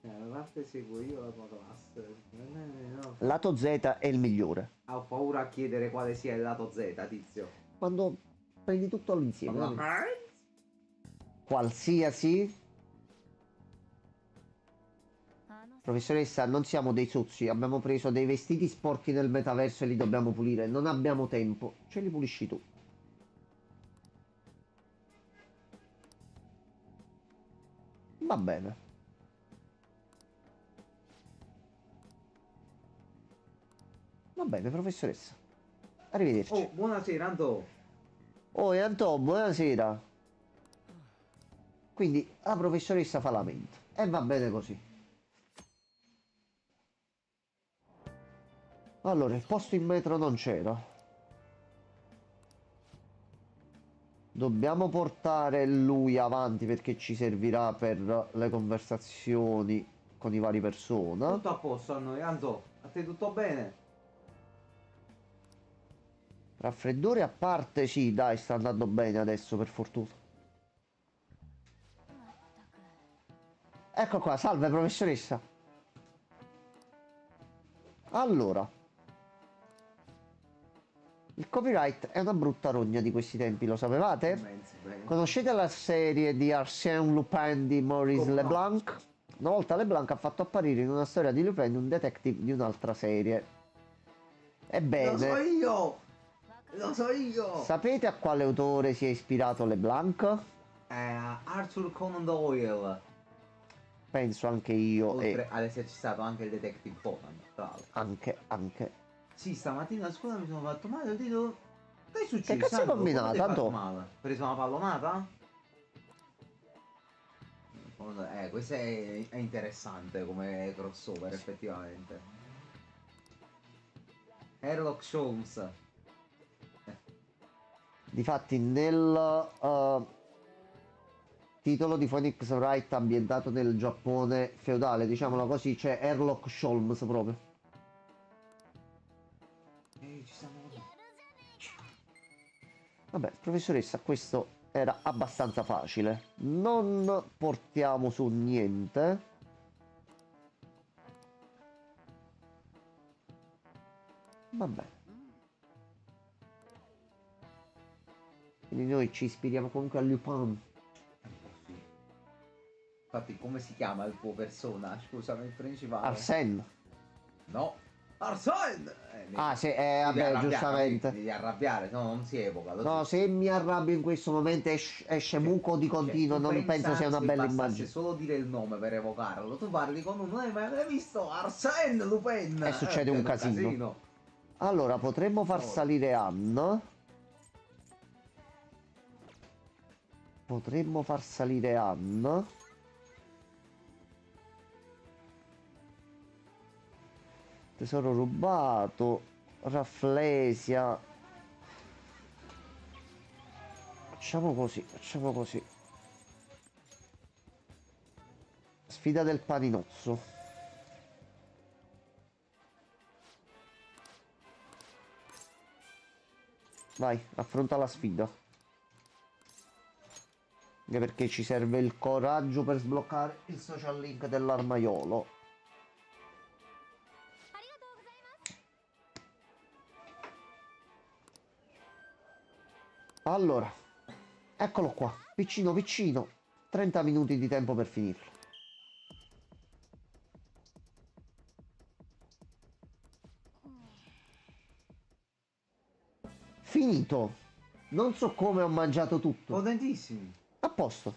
La parte seguo io la tua classe. No. Lato Z è il migliore. Ho paura a chiedere quale sia il lato Z, tizio. Quando prendi tutto all'insieme. Ma- capito? Qualsiasi. Professoressa, non siamo dei sozzi, abbiamo preso dei vestiti sporchi nel metaverso e li dobbiamo pulire. Non abbiamo tempo. Ce li pulisci tu. Va bene. Va bene, professoressa. Arrivederci. Oh, buonasera, Anto. Oh, e Antò, buonasera. Quindi la professoressa fa la mente. E va bene così. Allora, il posto in metro non c'era. Dobbiamo portare lui avanti perché ci servirà per le conversazioni con i vari persone. Tutto a posto a noi, Anto. A te tutto bene? Raffreddore a parte, sì, dai, sta andando bene adesso, per fortuna. Ecco qua, salve professoressa. Allora, il copyright è una brutta rogna di questi tempi, lo sapevate? Immensi, bene. Conoscete la serie di Arsène Lupin di Maurice No. Leblanc? Una volta Leblanc ha fatto apparire in una storia di Lupin un detective di un'altra serie. Ebbene, Lo so io! Lo so io! sapete a quale autore si è ispirato Leblanc? Arthur Conan Doyle. Penso anche io Oltre e ad esserci stato anche il Detective Conan, tra l'altro. anche. Sì, stamattina a scuola mi sono fatto male, ho detto... Che è successo? Che cazzo hai Sandro? combinato, Come ti hai fatto Anto? male? Hai preso una pallonata? Questo è interessante come crossover, effettivamente. Sherlock Holmes. Difatti nel titolo di Phoenix Wright ambientato nel Giappone feudale, diciamolo così, c'è Sherlock Holmes proprio. Ehi, ci siamo... Vabbè, professoressa, questo era abbastanza facile. Non portiamo su niente. Vabbè. Quindi noi ci ispiriamo comunque a Lupin. Sì. Infatti, come si chiama il tuo persona? Scusami, il principale. Arsène. No. Arsène! Ah, sì, Devi vabbè, arrabbiare, giustamente. Devi arrabbiare, no, non si evoca. No, se mi arrabbio in questo momento esce muco di continuo, tu non penso sia una se bella bastasse immagine. solo dire il nome per evocarlo. Tu parli con uno, ma hai visto Arsène Lupin? E succede un casino. Allora, potremmo far salire Anne. Potremmo far salire Anne. Tesoro rubato. Rafflesia. Facciamo così, facciamo così. Sfida del paninozzo. Vai, affronta la sfida. Anche perché ci serve il coraggio per sbloccare il social link dell'armaiolo. Allora, eccolo qua, piccino piccino, 30 minuti di tempo per finirlo. Finito. Non so come ho mangiato tutto. Potentissimi. A posto.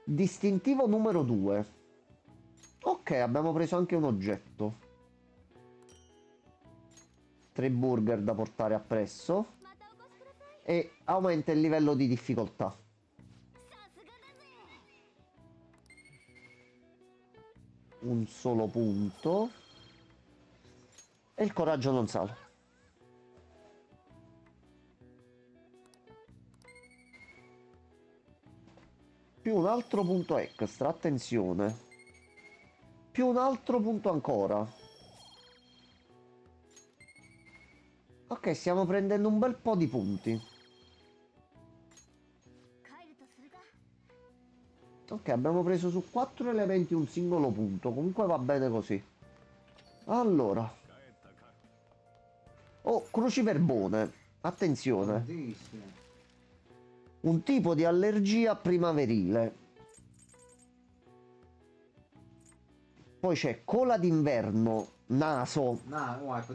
Distintivo numero 2. Ok, abbiamo preso anche un oggetto. 3 burger da portare appresso. E aumenta il livello di difficoltà. Un solo punto. E il coraggio non sale. Più un altro punto extra, attenzione. Più un altro punto ancora. Ok, stiamo prendendo un bel po' di punti. Ok, abbiamo preso su 4 elementi un singolo punto. Comunque va bene così. Allora. Oh, cruciverbone. Attenzione. Potentissimi. Un tipo di allergia primaverile. Poi c'è cola d'inverno, naso.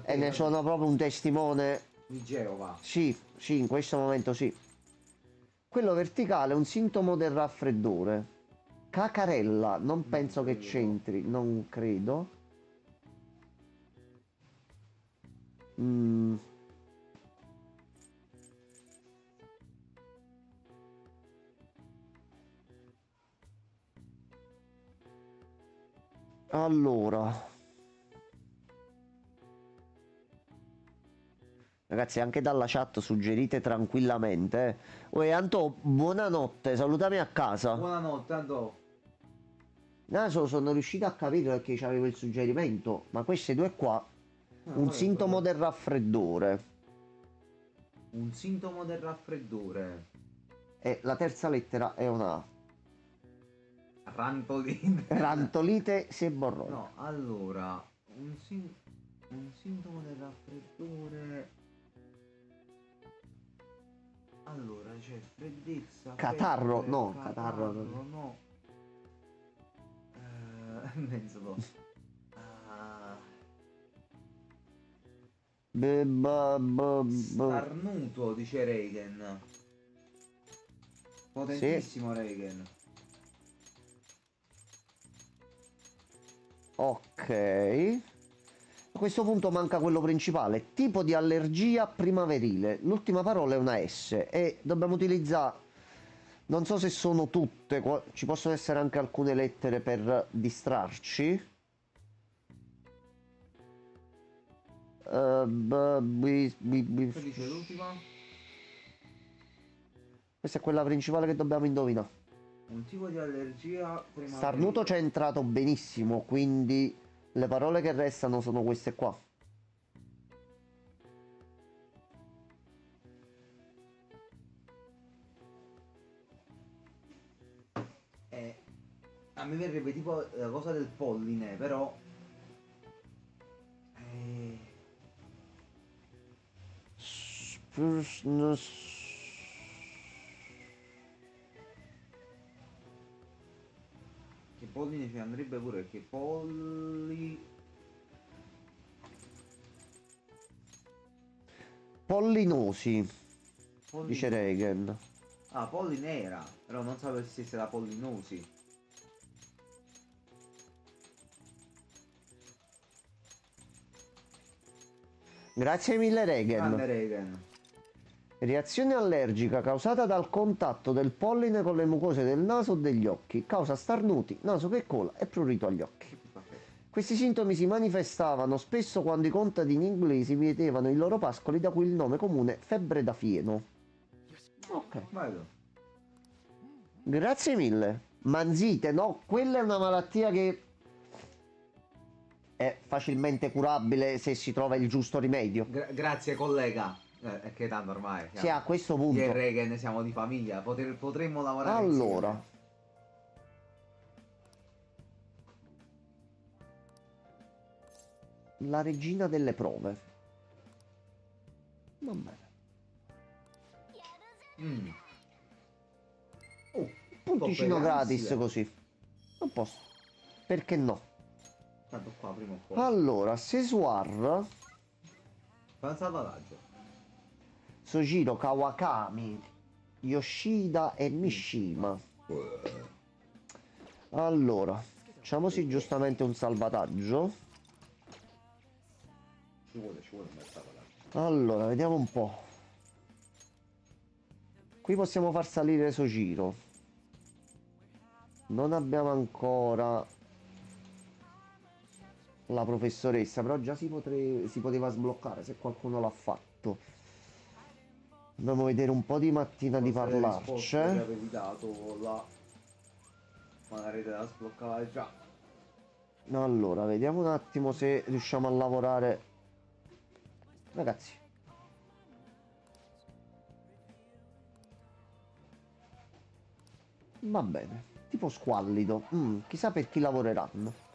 E ne sono proprio un testimone. Di Geova. Sì, sì, in questo momento sì. Quello verticale è un sintomo del raffreddore. Cacarella, non penso che c'entri, non credo. Allora. Ragazzi, anche dalla chat suggerite tranquillamente. Uè, Anto, buonanotte, salutami a casa. Buonanotte, Andò. Naso sono riuscito a capire perché c'avevo il suggerimento, ma queste due qua, un sintomo del raffreddore Un sintomo del raffreddore. e la terza lettera è una A. Rantolite. Rantolite seborroide. No, allora, un sintomo del raffreddore. Allora, c'è freddezza, Catarro, febbre, no, catarro catarro, non- no. Mezzo do. Ah, starnuto, dice Reagan. Potentissimo Reagan. Ok. A questo punto manca quello principale. Tipo di allergia primaverile. L'ultima parola è una S e dobbiamo utilizzare... Non so se sono tutte, ci possono essere anche alcune lettere per distrarci. Che dice l'ultima? Questa è quella principale che dobbiamo indovinare. Un tipo di allergia primaverile. Starnuto c'è entrato benissimo, quindi le parole che restano sono queste qua. A me verrebbe tipo la cosa del polline, però... Eh, che polline ci andrebbe pure, perché Pollinosi, polli... dice Reagan. Ah, polline era, però non sapevo se stesse la pollinosi. Grazie mille Reagan. Grande Reagan. Reazione allergica causata dal contatto del polline con le mucose del naso o degli occhi. Causa starnuti, naso che cola e prurito agli occhi. Questi sintomi si manifestavano spesso quando i contadini inglesi mietevano i loro pascoli, da cui il nome comune febbre da fieno. Ok. Vado. Grazie mille. Manzite, no? Quella è una malattia che è facilmente curabile se si trova il giusto rimedio. Grazie collega. È che tanto ormai Sì, a questo io punto. e Reagan siamo di famiglia, potremmo lavorare Allora, insieme. la regina delle prove. Va bene. Mm. Punticino top gratis grandissime. così. A posto. Perché no? Tanto qua prima o poi. Allora, Sesuar, Fai un salvataggio. Sojiro Kawakami, Yoshida e Mishima. Allora, facciamoci giustamente un salvataggio. Ci vuole un bel salvataggio. Allora, vediamo un po'. Qui possiamo far salire Sojiro. Non abbiamo ancora la professoressa, però già si poteva sbloccare se qualcuno l'ha fatto. Dobbiamo vedere un po' di mattina di Forse le risposte parlarci. che avevi dato là, magari te la sbloccava già. Allora, vediamo un attimo se riusciamo a lavorare. Ragazzi. Va bene. Tipo squallido. Chissà per chi lavoreranno.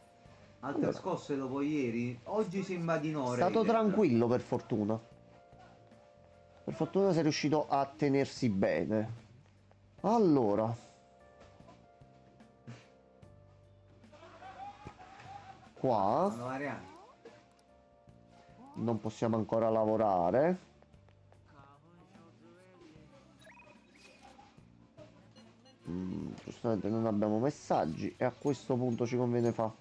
Altre Allora. scosse dopo ieri? Oggi sembra di no. È stato Reagan. tranquillo per fortuna. Per fortuna sei riuscito a tenersi bene. Allora. Qua Fanno variante. non possiamo ancora lavorare. Giustamente non abbiamo messaggi e a questo punto ci conviene fare.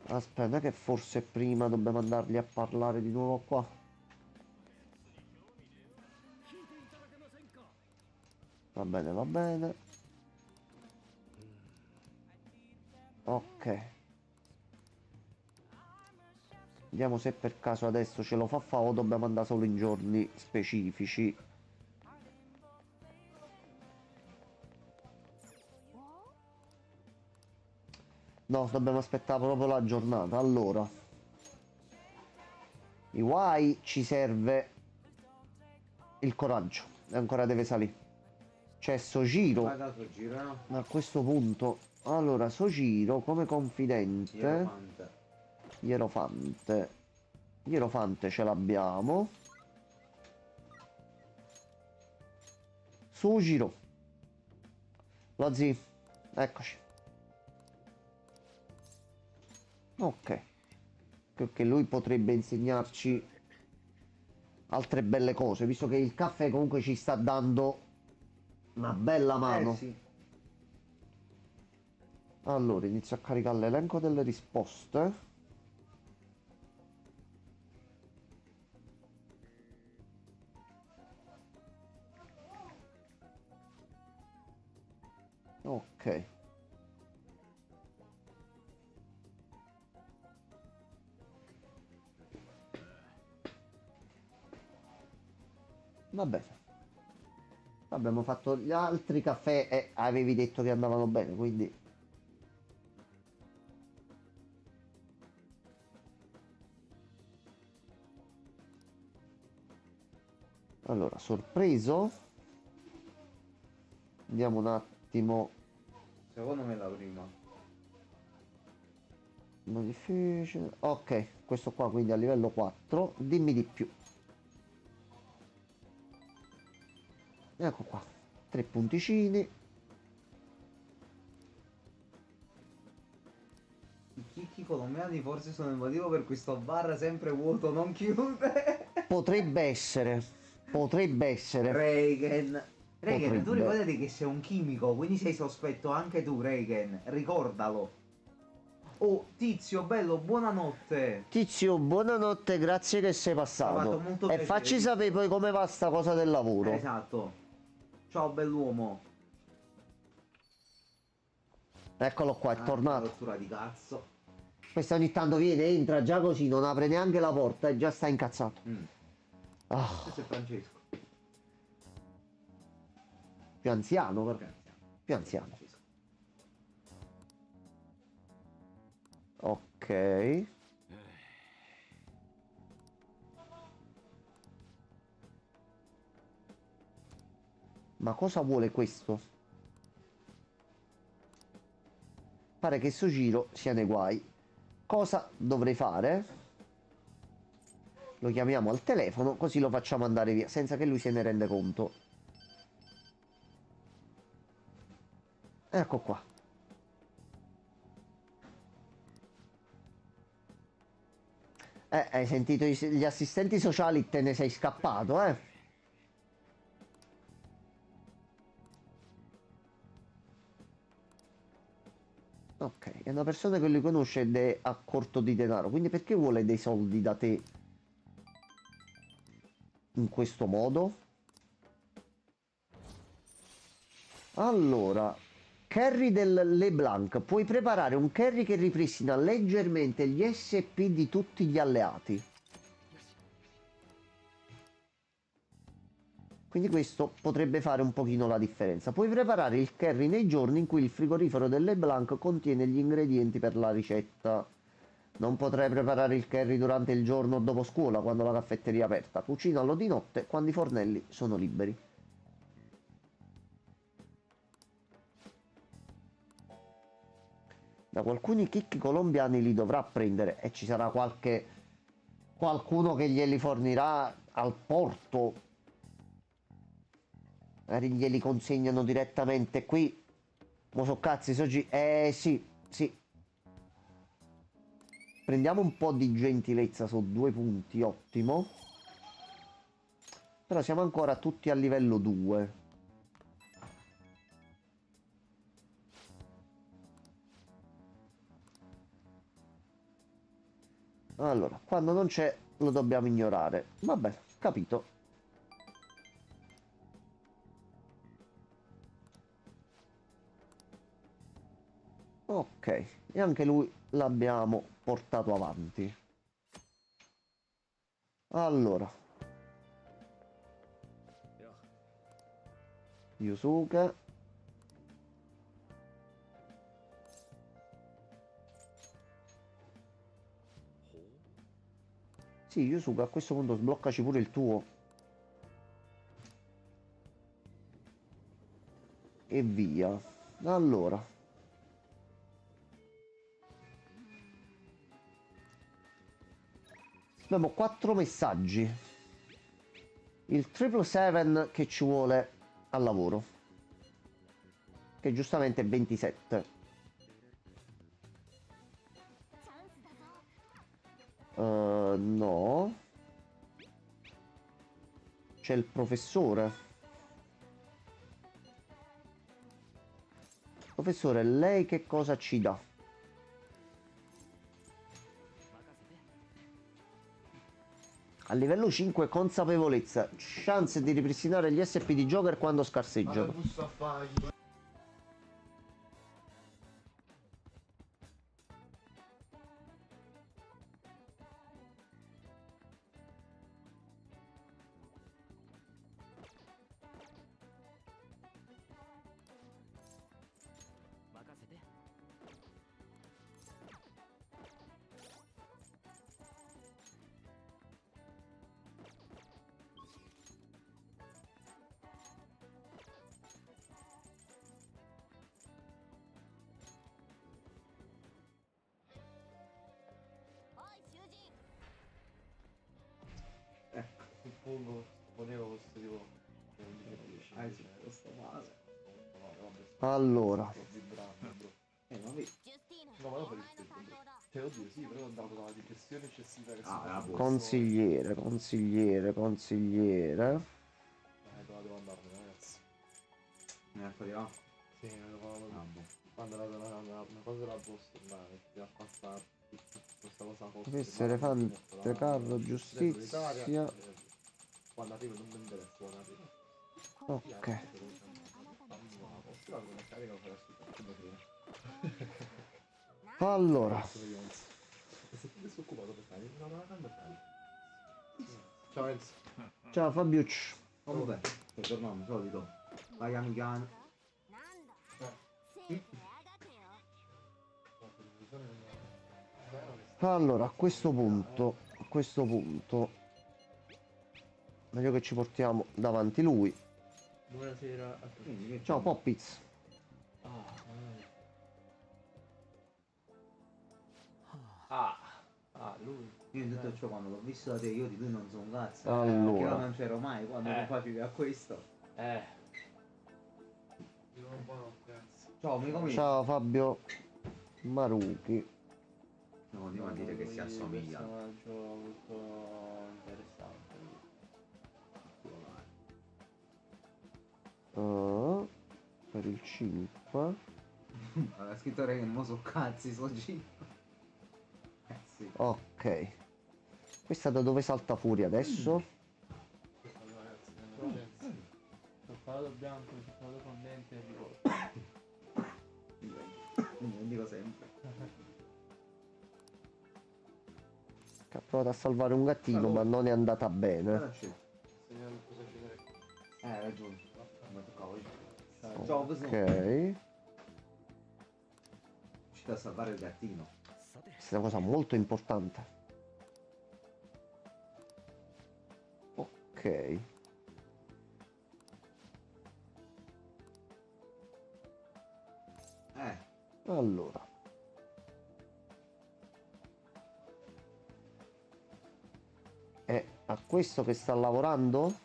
Aspetta che forse prima dobbiamo andarli a parlare di nuovo qua. Va bene, va bene. Ok. Vediamo se per caso adesso ce lo fa o dobbiamo andare solo in giorni specifici. No, dobbiamo aspettare proprio la giornata. Allora, Iwai ci serve il coraggio. E ancora deve salire. C'è Sojiro. Vai da suo giro, no? A questo punto, allora, Sojiro come confidente. Ierofante. Ierofante. Ierofante ce l'abbiamo. Sojiro. Lo zio. Eccoci. Ok. Che lui potrebbe insegnarci altre belle cose, visto che il caffè comunque ci sta dando una bella mano. Sì. Allora, inizio a caricare l'elenco delle risposte. Ok. Va bene. Abbiamo fatto gli altri caffè e avevi detto che andavano bene, quindi... Allora, sorpreso. Andiamo un attimo. Secondo me è la prima. Non difficile. Ok, questo qua quindi a livello 4. Dimmi di più. Ecco qua. 3 punticini. I chicchi colombiani forse sono il motivo per cui sto bar sempre vuoto non chiude. Potrebbe essere. Potrebbe essere. Reagan. Reagan, tu Potrebbe. ricordati che sei un chimico, quindi sei sospetto anche tu, Reagan. Ricordalo. Oh, tizio, bello, buonanotte. Tizio, buonanotte, grazie che sei Mi ha fatto passato. molto E piacere, facci tizio. sapere poi come va sta cosa del lavoro. Esatto. Ciao, bell'uomo. Eccolo qua, è Ah, tornato. rottura di cazzo. Questo ogni tanto viene, entra già così, non apre neanche la porta e già sta incazzato. Ah, Questo è Francesco. più anziano però. Grazie. Più anziano. Francesco. Ok. Ma cosa vuole questo? Pare che Sojiro sia nei guai. Cosa dovrei fare? Lo chiamiamo al telefono così lo facciamo andare via senza che lui se ne rende conto. Ecco qua. Hai sentito gli assistenti sociali, te ne sei scappato, eh? Ok, è una persona che lui conosce ed è a corto di denaro, quindi perché vuole dei soldi da te in questo modo? Allora, curry del LeBlanc. Puoi preparare un curry che ripristina leggermente gli SP di tutti gli alleati. Quindi questo potrebbe fare un pochino la differenza. Puoi preparare il curry nei giorni in cui il frigorifero del LeBlanc contiene gli ingredienti per la ricetta. Non potrai preparare il curry durante il giorno o dopo scuola, quando la caffetteria è aperta. Cucinalo di notte, quando i fornelli sono liberi. Da alcuni chicchi colombiani li dovrà prendere e ci sarà qualcuno che glieli fornirà al porto. Magari glieli consegnano direttamente qui. Mo so cazzi, Sogi. Sì, sì. Prendiamo un po' di gentilezza su 2 punti, ottimo. Però siamo ancora tutti a livello 2. Allora, quando non c'è lo dobbiamo ignorare. Vabbè, capito. Ok, e anche lui l'abbiamo portato avanti. Allora, Yusuke. Sì, Yusuke, a questo punto sbloccaci pure il tuo. E via. Allora. Abbiamo 4 messaggi. Il 777 che ci vuole al lavoro. Che giustamente è 27. No. C'è il professore. Professore, lei che cosa ci dà? A livello 5 consapevolezza. Chance di ripristinare gli SP di Joker quando scarseggiano. Suppongo, volevo questo tipo. Sto male. Allora. Ma vedi. No, ma non per il tempo. Cioè, oddio, sì, però ho dato la digestione eccessiva che Ah, si Consigliere. devo andarmene, ragazzi. Fuori là? Sì, quando una cosa della posta, ormai, ti ha passato questa cosa forte. Questo elefante, carro, giustizia. Quando arrivo non mi interessa, quando arrivo. Ok. Allora. Ciao Enzo. Ciao Fabiuccio. Vabbè, torniamo, solito. Vai amicano. Allora, a questo punto, meglio che ci portiamo davanti lui. Buonasera a tutti. Ciao Poppiz. Lui. Io in tutto ciò quando l'ho visto da te, io di lui non so un cazzo. Allora. Io non c'ero mai quando tu facevi a questo. Ciao amico mio. Ciao Fabio Maruchi. Non andiamo a dire che si assomigliano. Personaggio molto interessante. Per il 5. Aveva scritto che non so cazzi, so G. Sì. Ok. Questa da dove salta fuori adesso? Cioccolato bianco, cioccolato fondente e ricordo. Non dico sempre. Che ha provato a salvare un gattino, ma non è andata bene. Hai ragione. Non mi toccavo io. Ciao, Ok. Uscito a salvare il gattino. Questa è una cosa molto importante. Ok. Allora. È a questo che sta lavorando?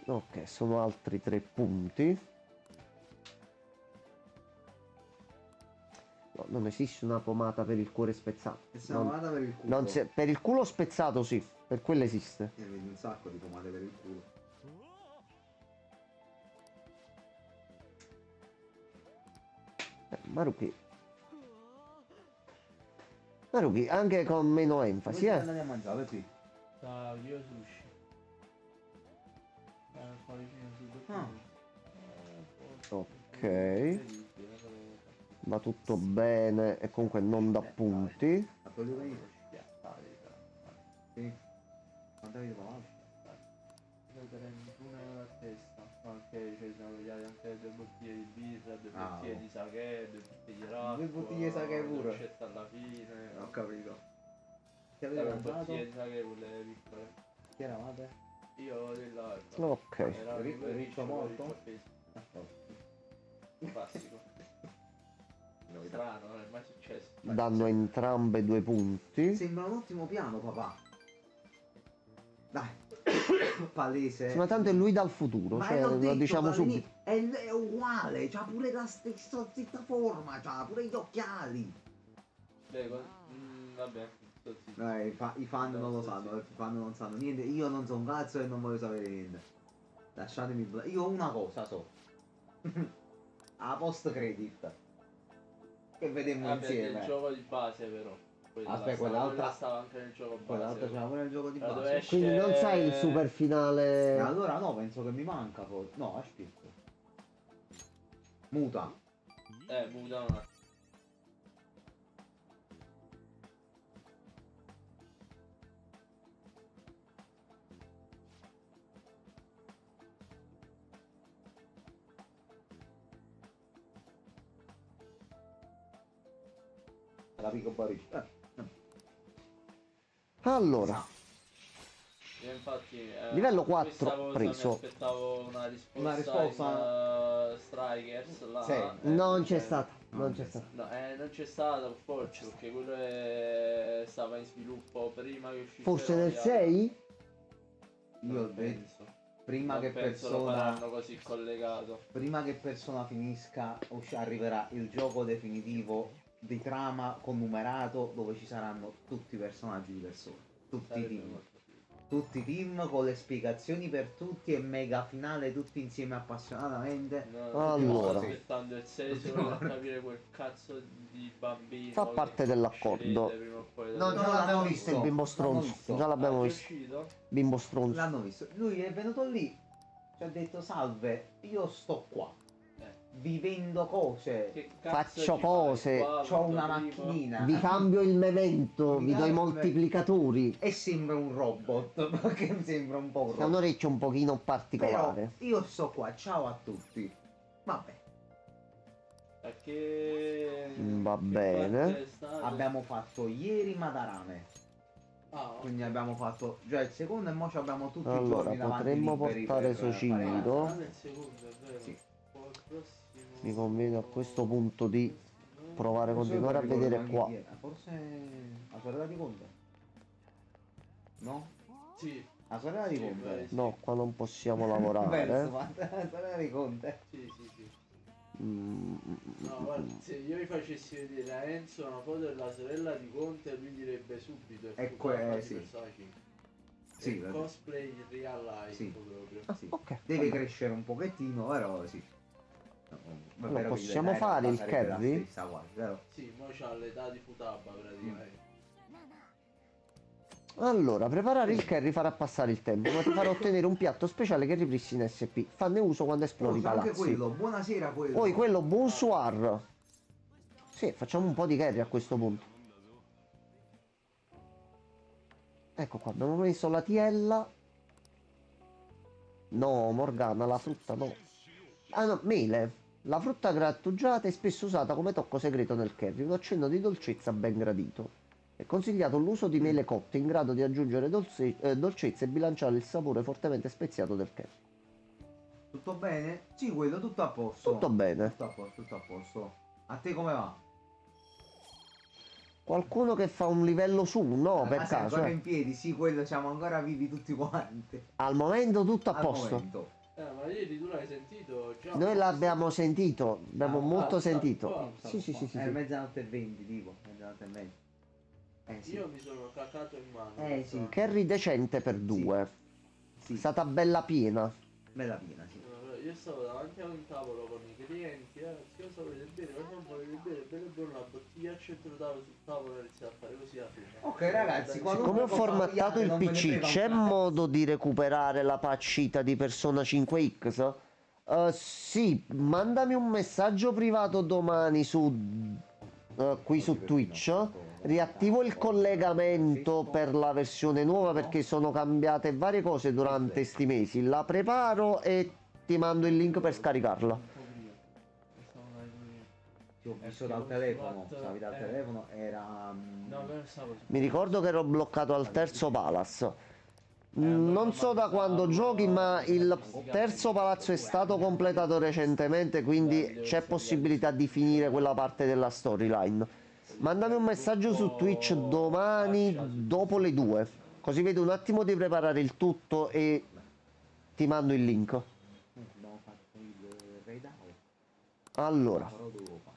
Ok, sono altri 3 punti. No, non esiste una pomata per il cuore spezzato. E siamo andata per il culo. Non si- per il culo spezzato sì, per quello esiste. Ne vedi un sacco di pomate per il culo. Maruki. Maruki, anche con meno enfasi, Dove andate a mangiare, Peppi? Da Rio Sushi. Qua vicino sul Ok. Va tutto bene e comunque non dà punti. A quello venire? Sì. Quanto avete pagato? 31 euro a testa. Ok, ci siamo tagliati anche 2 bottiglie di birra, 2 Ah, bottiglie oh. di sake, 2 bottiglie d'acqua. 2 bottiglie sake pure. Dolcetto alla fine. Ho capito. Ti avete Era un po' mangiato? sa che quelle piccole. Chi eravate? Io di là. Ok. Era Riccio morto? appeso. Classico. Strano, non è mai successo. Danno a entrambe 2 punti. Sembra un ottimo piano, papà. Dai. Palese. Sì, ma tanto è lui dal futuro, Ma cioè l'ho lo detto diciamo subito. è uguale, c'ha pure la stessa forma, c'ha pure gli occhiali. Beh, vabbè, sto zitto. I fan non lo sanno, i fan non sanno niente, io non so un cazzo e non voglio sapere niente. Lasciatemi io una cosa so. A post credit. Che vedemmo Vabbè, insieme. il gioco di base però. Aspetta, quell'altra stava anche nel gioco base. Quell'altra c'era pure nel gioco di Da dove base. esce- Quindi non sai il super finale. Allora no, penso che mi manca poi. No, aspetta. Muta. Muta una. La pico Baricci. Allora, Io infatti Livello questa 4 cosa preso. Mi aspettavo una risposta. Una risposta? In, Strikers là. Sì. non c'è stata, non c'è stata. No, non c'è stata per forza, perché quello stava in sviluppo prima che uscisse. Forse nel Royal. 6? Io Non ho detto. penso. Prima Non che penso lo persona. faranno così collegato. Prima che persona finisca, arriverà il gioco definitivo di trama con numerato dove ci saranno tutti i personaggi di persona. Tutti i Sarebbe team. molto figo. Tutti i team con le spiegazioni per tutti e mega finale tutti insieme appassionatamente. No, Allora. sto aspettando il 6 solo per capire quel cazzo di bambino. Fa che parte dell'accordo. uscirete prima o poi No, da- già l'abbiamo l'abbiamo visto, visto il bimbo l'abbiamo stronzo. visto. Già l'abbiamo Ah, è visto. uscito? Bimbo stronzo. L'hanno visto. Lui è venuto lì, ci ha detto salve, io sto qua, vivendo cose. Che cazzo Faccio ci fai cose, qua, C'ho una prima? macchinina. Vi cambio il memento, vi do i moltiplicatori. E sembra un robot, perché mi sembra un po' un È un robot. orecchio un pochino Però particolare. io sto qua, ciao a tutti. Vabbè, Perché Va che bene. parte è stato? abbiamo fatto ieri Madarame. Ah, Quindi abbiamo fatto già il secondo e mo ci abbiamo tutti i Allora, giorni davanti potremmo liberi portare per Socindo. fare altro. guarda il secondo, è vero. Sì. Poi il prossimo... Mi conviene a questo punto di provare a Forse continuare a non ricordo vedere neanche qua. chi era. Forse la sorella di Conte? No? Sì, La sorella di Sì, Conte. beh, No, qua non possiamo Penso, lavorare. ma la sorella di Conte. sì, sì, sì. Mm, No, guarda, se io vi facessi vedere a Enzo una foto della sorella di Conte, lui direbbe subito Sì. Sì, il vabbè. cosplay in real life Sì. proprio. Sì. ok. Deve crescere un pochettino, però sì. No, Allora, però possiamo l'età fare il sarebbe la carry? stessa, quasi, vero? Sì, mo c'ha l'età di Futaba praticamente. Allora, preparare il carry farà passare il tempo, ma ti farà ottenere un piatto speciale che ripristina SP. Fanne uso quando esplori i Oh, anche palazzi. quello, buonasera quello. Poi quello bonsoir. Sì, facciamo un po' di carry a questo punto. Ecco qua, abbiamo messo la tiella. No, Morgana, la frutta no. Ah no, mele. La frutta grattugiata è spesso usata come tocco segreto nel curry, un accenno di dolcezza ben gradito. È consigliato l'uso di mele cotte in grado di aggiungere dolcezza e bilanciare il sapore fortemente speziato del curry. Tutto bene? Sì, quello, tutto a posto. Tutto bene. Tutto a posto, tutto a posto. A te come va? Qualcuno che fa un livello su? No, per Ah, sei caso. ancora in piedi? Sì, quello, siamo ancora vivi tutti quanti. Al momento tutto a Al posto. momento. Ma ieri tu l'hai sentito già? Noi l'abbiamo sentito, abbiamo molto sta sentito. qua, Sì, sì, sì, sì. sì. Mezzanotte e 20, dico. Mezzanotte e 20. Sì. Io mi sono cacato in mano. Sì. Carry decente per due. Sì. È stata bella piena. Bella piena, sì. Io stavo davanti a un tavolo con i clienti, io stavo vedendo bene, ma non volevo bere, bene buona la bottiglia al centro tavolo sul tavolo e iniziare a fare così alla fine. Ok, ragazzi, quando- Siccome ho formattato il non me ne PC, frega un c'è cazzo. modo di recuperare la patchita di Persona 5X? Sì, mandami un messaggio privato domani su qui su Twitch. Riattivo il collegamento per la versione nuova perché sono cambiate varie cose durante sti mesi. La preparo e ti mando il link per scaricarla. Ci Ti ho visto Perché dal telefono, Swat, stavi dal telefono, era... No, però stavo su Mi ricordo che ero bloccato al terzo Palace. allora Non so da quando giochi, ma il terzo palazzo è stato completato recentemente, quindi c'è possibilità di finire quella parte della storyline. Mandami un messaggio su Twitch domani dopo le 2, così vedo un attimo di preparare il tutto e ti mando il link. Abbiamo fatto il raid out, Allora, però dovevo fare.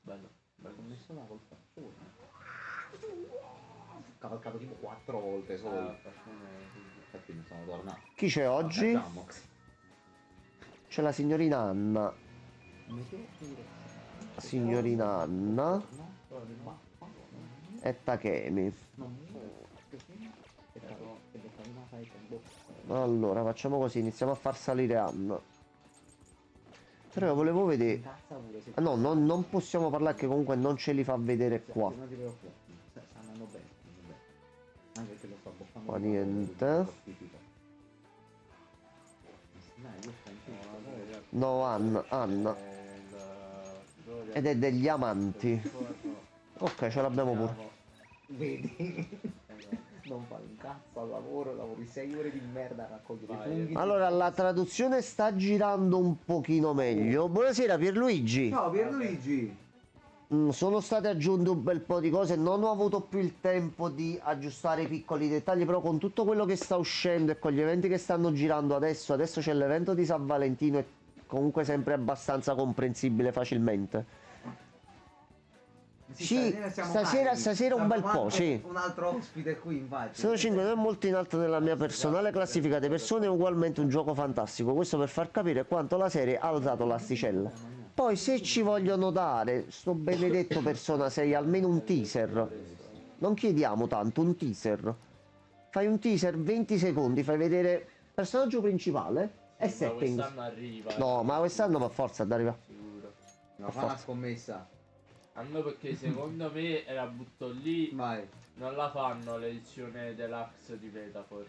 Bello. Ho messo la col faccione. Ho cavalcato tipo 4 volte solo. Infatti mi sono tornato. chi c'è oggi? Jamox. C'è la signorina Anna. Signorina Anna e Takemi. Allora, facciamo così, iniziamo a far salire Anna. Però io volevo vedere... Ah, no, non possiamo parlare che comunque non ce li fa vedere qua. Non ti preoccupare, sta andando bene, anche se lo sto boccando. Qua niente. No, Anna. Ed è degli amanti. Ok, ce l'abbiamo pure. Vedi? Non fai un cazzo al lavoro, lavori 6 ore di merda a raccogliere i funghi. Allora, la traduzione sta girando un pochino meglio. Buonasera Pierluigi. Ciao Pierluigi! Sono state aggiunte un bel po' di cose, non ho avuto più il tempo di aggiustare i piccoli dettagli, però con tutto quello che sta uscendo e con gli eventi che stanno girando adesso c'è l'evento di San Valentino e comunque sempre abbastanza comprensibile facilmente. Sì, stasera un bel po', sì. Un altro ospite qui, infatti. Sono 5, non è molto in alto nella mia personale classifica dei persone, è ugualmente un gioco fantastico. Questo per far capire quanto la serie ha alzato l'asticella. Poi se ci vogliono dare, sto benedetto Persona 6, almeno un teaser. Non chiediamo tanto, un teaser. Fai un teaser, 20 secondi, fai vedere personaggio principale e settings. Quest'anno arriva. No, ma quest'anno per forza ad arrivare. Sicuro. No, fa una scommessa. Hanno perché secondo me la butto lì. Vai. Non la fanno l'edizione deluxe di Metafor.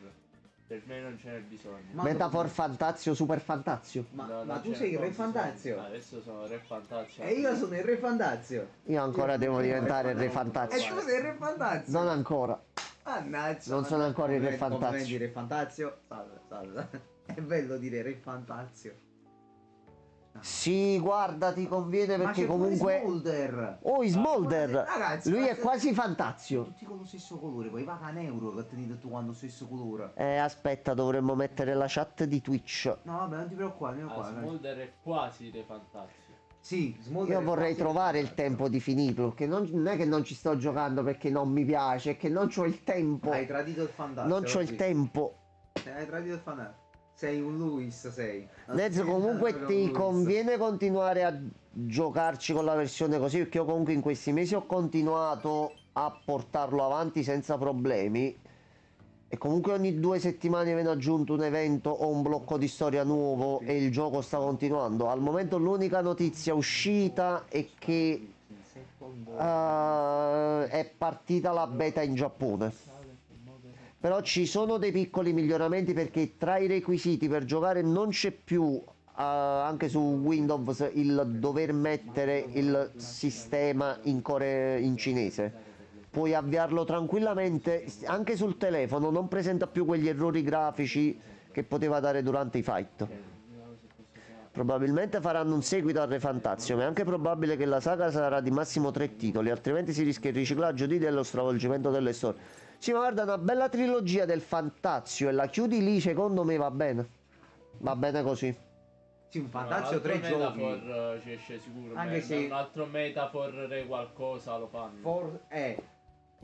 Per me non ce n'è bisogno. Metafor Fantazio, Super Fantazio. Ma, No, ma non tu ce sei il n'è re bisogno. Fantazio. Adesso sono re Fantazio. E io sono il re Fantazio. Io ancora devo diventare il re E Fantazio. tu sei il re Fantazio. Non ancora. Mannaggia. Non sono ancora il re Complimenti, Fantazio. re Fantazio. Salve, salve. È bello dire re Fantazio. Sì, guarda, ti conviene perché Ma c'è comunque... pure Smolder. Oh, Smolder! Ragazzi, Lui ma è se- quasi Fantazio. Tutti con lo stesso colore, poi va a euro che tenete tu quando stesso colore. Aspetta, dovremmo mettere la chat di Twitch. No, vabbè, non ti preoccupare, non ti preoccupare. Smolder è quasi re Fantazio. Sì, Smolder Io è vorrei quasi trovare il Fantazio. tempo di finirlo, che non è che non ci sto giocando perché non mi piace, è che non c'ho il tempo. Hai tradito il Fantazio. Non c'ho il oggi. tempo. Hai tradito il Fantazio. Sei un Luis, sei. Nez, comunque ti conviene continuare a giocarci con la versione così, perché io comunque in questi mesi ho continuato a portarlo avanti senza problemi e comunque ogni 2 settimane viene aggiunto un evento o un blocco di storia nuovo e il gioco sta continuando. Al momento l'unica notizia uscita è che è partita la beta in Giappone. Però ci sono dei piccoli miglioramenti perché tra i requisiti per giocare non c'è più anche su Windows il dover mettere il sistema in cinese. Puoi avviarlo tranquillamente anche sul telefono, non presenta più quegli errori grafici che poteva dare durante i fight. Probabilmente faranno un seguito a Re Fantazio, ma è anche probabile che la saga sarà di massimo 3 titoli, altrimenti si rischia il riciclaggio di idee e lo stravolgimento delle storie. Sì, ma guarda, una bella trilogia del Fantazio e la chiudi lì, secondo me va bene. Va bene così. Sì, un Fantazio 3 giochi. Metafor ci esce sicuro. Anche se- un altro Metafor re qualcosa lo fanno.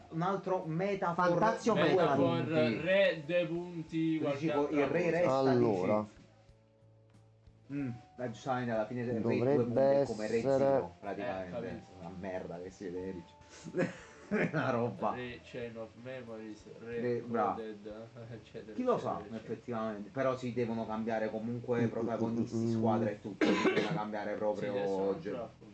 Un altro Metafor. Fantazio due Metafor punti. re due punti. Tu Qualche dici, altra il re cosa. resta. Allora, Giustamente alla fine del re Dovrebbe 2 punti è come Re essere- Zero, praticamente. capito. Una merda che siete Eric. Una roba. Re Chain of Memories, re Re- bravo. Coded, eccetera. Chi lo sa, eccetera, eccetera. effettivamente. Però si devono cambiare comunque protagonisti, squadre e tutto. Bisogna cambiare Sì, proprio adesso non oggi. troppo.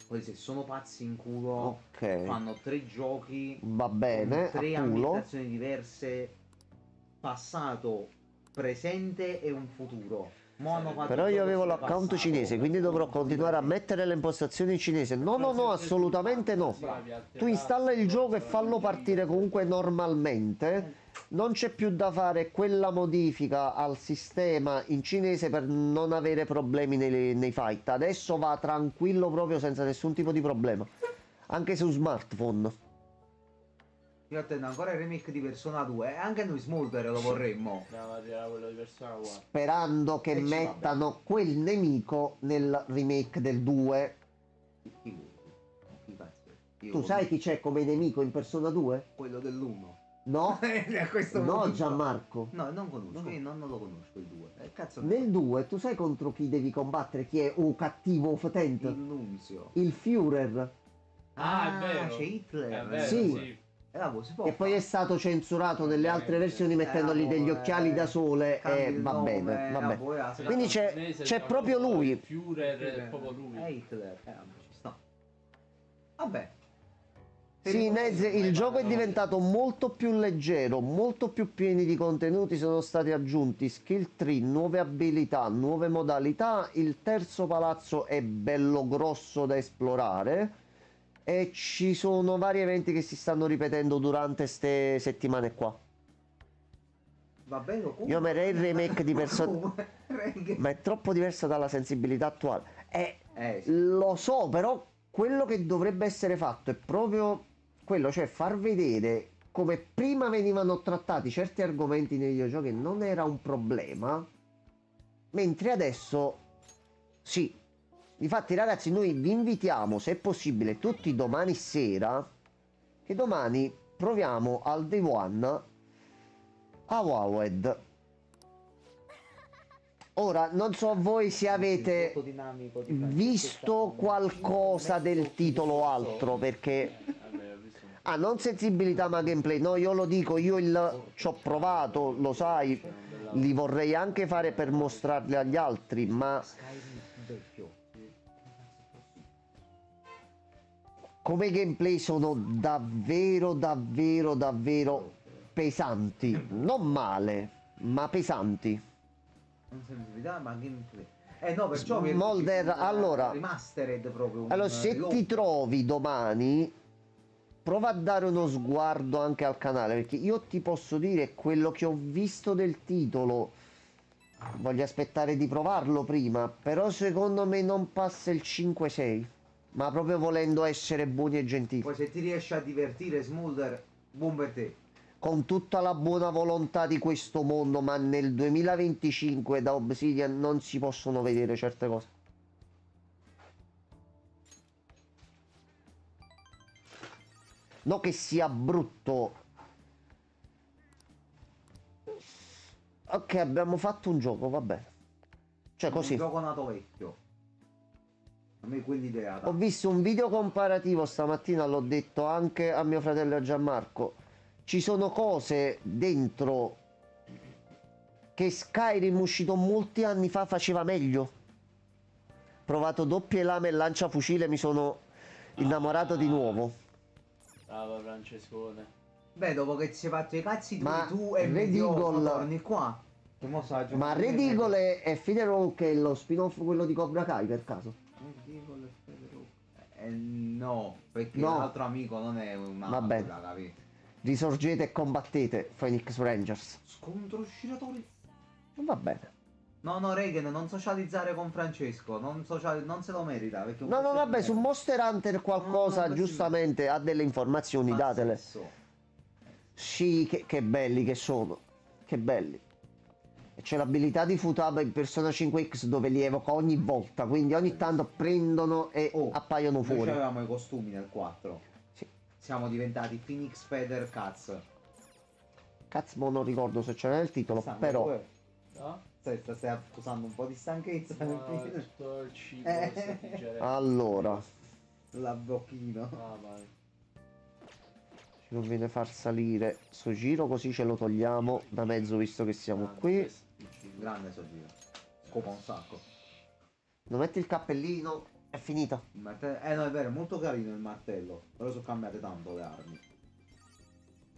Poi se sono pazzi in culo, ok. fanno 3 giochi, Va bene, con 3 a culo. ambientazioni diverse, passato, presente e un futuro. Mo hanno fatto Però il io gioco avevo stile l'account passato. cinese, quindi dovrò continuare a mettere le impostazioni in cinese. No, no, no, assolutamente no. Tu installa il gioco e fallo partire comunque normalmente. Non c'è più da fare quella modifica al sistema in cinese per non avere problemi nei fight. Adesso va tranquillo proprio senza nessun tipo di problema. Anche su smartphone. Io attendo ancora il remake di Persona 2 e anche noi Smolder lo vorremmo. Andiamo a arrivare a quello di Persona 4. Sperando che E ci va mettano quel nemico nel remake del 2. Chi cazzo è? Io Tu sai chi c'è come nemico in Persona 2? quello dell'1. No? A questo No, punto. Gianmarco. No, non conosco, No. io non lo conosco il 2. Cazzo Nel 2 tu sai contro chi devi combattere? Chi è un cattivo il potente? Nunzio. Il Führer. Ah, è vero. C'è Hitler. È vero, Sì. sì. Si può Che poi è fare. stato censurato nelle altre versioni mettendogli degli occhiali da sole cambi e il va nome, bene, va bene. poi Quindi c'è proprio lui. Il Führer è proprio lui. Hitler, vabbè, ci sta. Vabbè. Sì, Nez, il gioco è diventato molto più leggero, molto più pieni di contenuti, sono stati aggiunti skill tree, nuove abilità, nuove modalità, il terzo palazzo è bello grosso da esplorare e ci sono vari eventi che si stanno ripetendo durante queste settimane qua. Va bene, comunque. Io amerei il remake di Persona, Reggae. ma è troppo diversa dalla sensibilità attuale. Sì. Lo so, però quello che dovrebbe essere fatto è proprio quello, cioè far vedere come prima venivano trattati certi argomenti nei videogiochi non era un problema, mentre adesso sì. Difatti ragazzi, noi vi invitiamo, se è possibile, tutti domani sera, che domani proviamo al Day One a Wowed. Ora, non so voi se avete visto qualcosa del titolo o altro, perché... Vabbè, ho visto un Ah, non sensibilità ma gameplay, no, io lo dico, io ci ho provato, lo sai, li vorrei anche fare per mostrarli agli altri, ma Skyrim vecchio. come gameplay sono davvero, davvero, davvero pesanti. Non male, ma pesanti. Non sensibilità, ma gameplay. No, perciò Smolder, allora- remastered proprio. Allora, se ti trovi domani, prova a dare uno sguardo anche al canale, perché io ti posso dire quello che ho visto del titolo. Voglio aspettare di provarlo prima, però secondo me non passa il 5-6. Ma proprio volendo essere buoni e gentili. Poi se ti riesci a divertire, Smolder, buon per te. Con tutta la buona volontà di questo mondo, ma nel 2025 da Obsidian non si possono vedere certe cose. No che sia brutto. Ok, abbiamo fatto un gioco, va bene. Cioè così. Un gioco nato vecchio. A me quell'idea. Ho visto un video comparativo stamattina, l'ho detto anche a mio fratello Gianmarco. Ci sono cose dentro che Skyrim uscito molti anni fa faceva meglio. Provato doppie lame e lanciafucile, mi sono innamorato di nuovo. Bravo Francescone. Beh, dopo che ti sei fatto i cazzi Ma tu e Red Eagle- torni qua. Che mo sta Ma giocando Red bene. Eagle è Federal che è lo spin-off quello di Cobra Kai per caso? Red Eagle e Federal. No, perché No. l'altro amico non è una Va bene. natura, capito? Risorgete e combattete, Phoenix Rangers. Scontro giratori. Va bene. No, Regan, non socializzare con Francesco, non se lo merita. Perché No, no, vabbè, su Monster Hunter qualcosa No, giustamente ha delle informazioni, datele. Sì, che belli che sono. Che belli. E c'è l'abilità di Futaba in Persona 5X dove li evoca ogni volta, quindi ogni tanto prendono e appaiono Noi fuori. avevamo i costumi nel 4. Sì. Siamo diventati Phoenix Feather Cats. Cazzo, mo non ricordo se c'era nel titolo, però... No? Stai accusando un po' di stanchezza. No, tutto il cibo che sta digerendo. Allora, La bocchino. Ah, vai. ci conviene far salire sto giro così ce lo togliamo da mezzo visto che siamo qui. Grande so giro. Scopa un sacco. Non metti il cappellino, è finita. Il martello. No, è vero, è molto carino il martello. Però sono cambiate tanto le armi.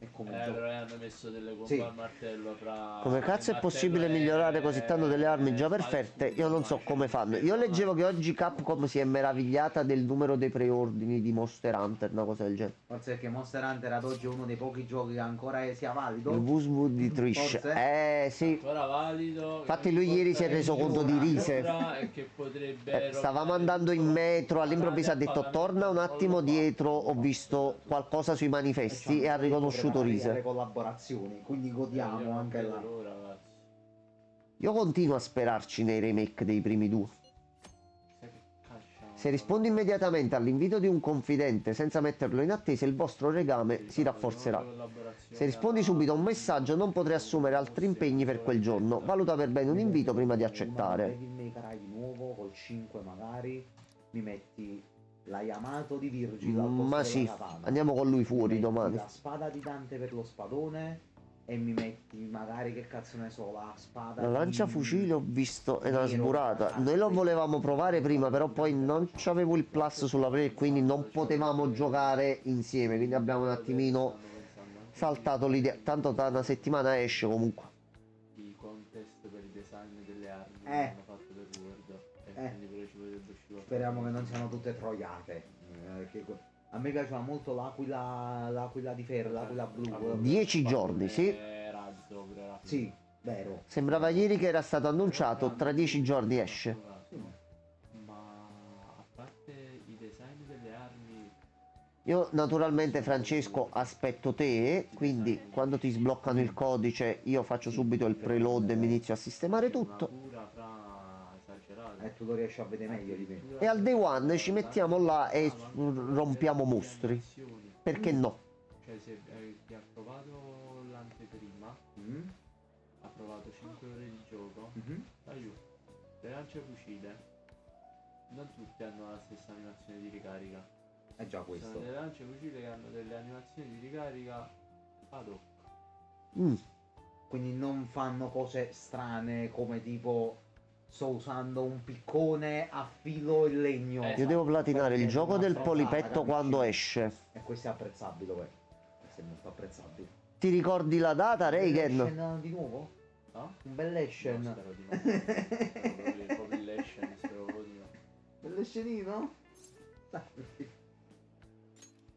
E come gioco. allora hanno messo delle bombe Sì. al martello fra... Come cazzo il è possibile martello migliorare e- così tanto delle armi già e perfette? fare Io non so subito, come fanno. Io leggevo che oggi Capcom si è meravigliata del numero dei preordini di Monster Hunter, una cosa del genere. Forse perché Monster Hunter ad oggi è uno dei pochi giochi che ancora sia valido. Il Woodswood di Trish. Forse? Sì. ancora valido. Infatti lui ieri si è reso conto di Rise. E che potrebbe Stavamo andando in metro, all'improvviso ha detto torna un attimo dietro, ho visto qualcosa sui manifesti e ha riconosciuto Le Rise. collaborazioni, quindi godiamo anche là. Io continuo a sperarci nei remake dei primi due. Se rispondi immediatamente all'invito di un confidente senza metterlo in attesa, il vostro legame si rafforzerà. Se rispondi subito a un messaggio, non potrai assumere altri impegni per quel giorno. Valuta per bene un invito prima di accettare. Devil May Cry di nuovo, col 5 magari, mi metti la Yamato di Virgil al posto Ma della sì, katana. andiamo con lui Mi fuori metti domani. la spada di Dante per lo spadone e mi metti magari, che cazzo ne so, la spada La lanciafucile ho visto è una Nero, sburata. Noi lo volevamo provare prima, però poi non c'avevo il plus sulla play e quindi non potevamo giocare insieme. Quindi abbiamo un attimino saltato l'idea. Tanto da una settimana esce comunque. I contest per il design delle armi che Eh. hanno fatto per Word. E quindi pure ci potrebbe uscire. Speriamo che non siano tutte troiate. A me piaceva molto l'aquila di ferro, l'aquila blu. 10 giorni, sì. Razzo, pure era Sì, vero. Sembrava ieri che era stato annunciato, tra 10 giorni esce. Ma a parte i design delle armi, Io naturalmente Francesco aspetto te, quindi quando ti sbloccano il codice io faccio subito il preload e mi inizio a sistemare tutto. una cura fra esagerata. E tu lo riesci a vedere meglio di me. E al day one ci mettiamo là e rompiamo mostri. Perché no? Cioè se chi ha provato l'anteprima, Mm? ha provato 5 ore di gioco, Mhm. aiuto, le lanciafucile, non tutte hanno la stessa animazione di ricarica. È già Ci sono questo. delle lanciafucile che hanno delle animazioni di ricarica ad hoc. Mm. Quindi non fanno cose strane come tipo sto usando un piccone a filo in legno. Io devo platinare il Perché gioco non del affrontata, polipetto capisci? quando esce. E questo è apprezzabile, questo è molto apprezzabile. Ti ricordi la data, Reigen? Action di nuovo? No? Un bel action. No, spero di no. Spero proprio l'action, spero proprio di no. Bell'escenino?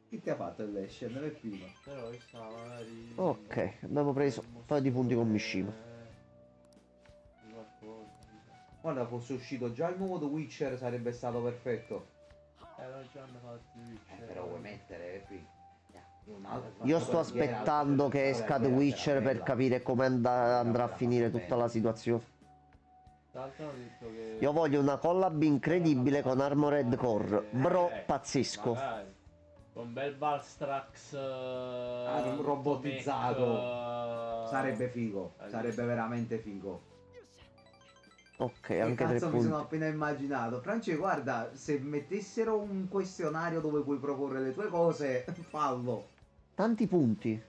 Chi ti ha fatto l'action? Non è prima. Però questa magari... Ok, abbiamo preso un paio di punti con Mishima. Qualcosa, Guarda, fosse uscito già il nuovo The Witcher sarebbe stato perfetto. non ci hanno fatto i Witcher. Però vuoi mettere qui? Io sto aspettando che esca The Witcher per capire come andrà a finire tutta la situazione. Tra l'altro hanno detto che... Io voglio una collab incredibile con Armored Core. Bro, pazzesco. Magari. Con un bel Balstrax robotizzato. Sarebbe figo, sarebbe veramente figo. Ok, Che anche 3 cazzo mi sono punti. appena immaginato. Francesco, guarda, se mettessero un questionario dove puoi proporre le tue cose, fallo. Tanti punti.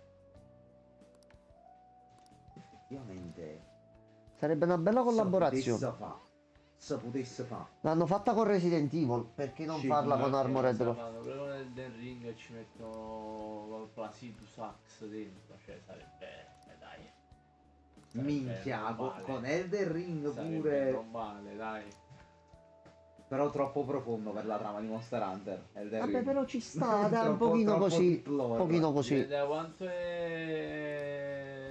Effettivamente. Sarebbe una bella collaborazione. Se potesse fa. L'hanno fatta con Resident Evil, perché non Sì, farla con Perché Armored se Core? fanno quello con Elden Ring e ci mettono Placidus Axe dentro, cioè sarebbe... dai. Minchia, con Elden Ring Sarebbe pure. normale, dai. Però troppo profondo per la trama di Monster Hunter. Elden Vabbè, Ring. però ci sta, dai, un Troppo- pochino troppo così. deep lore. Un pochino così. Dipende da quanto è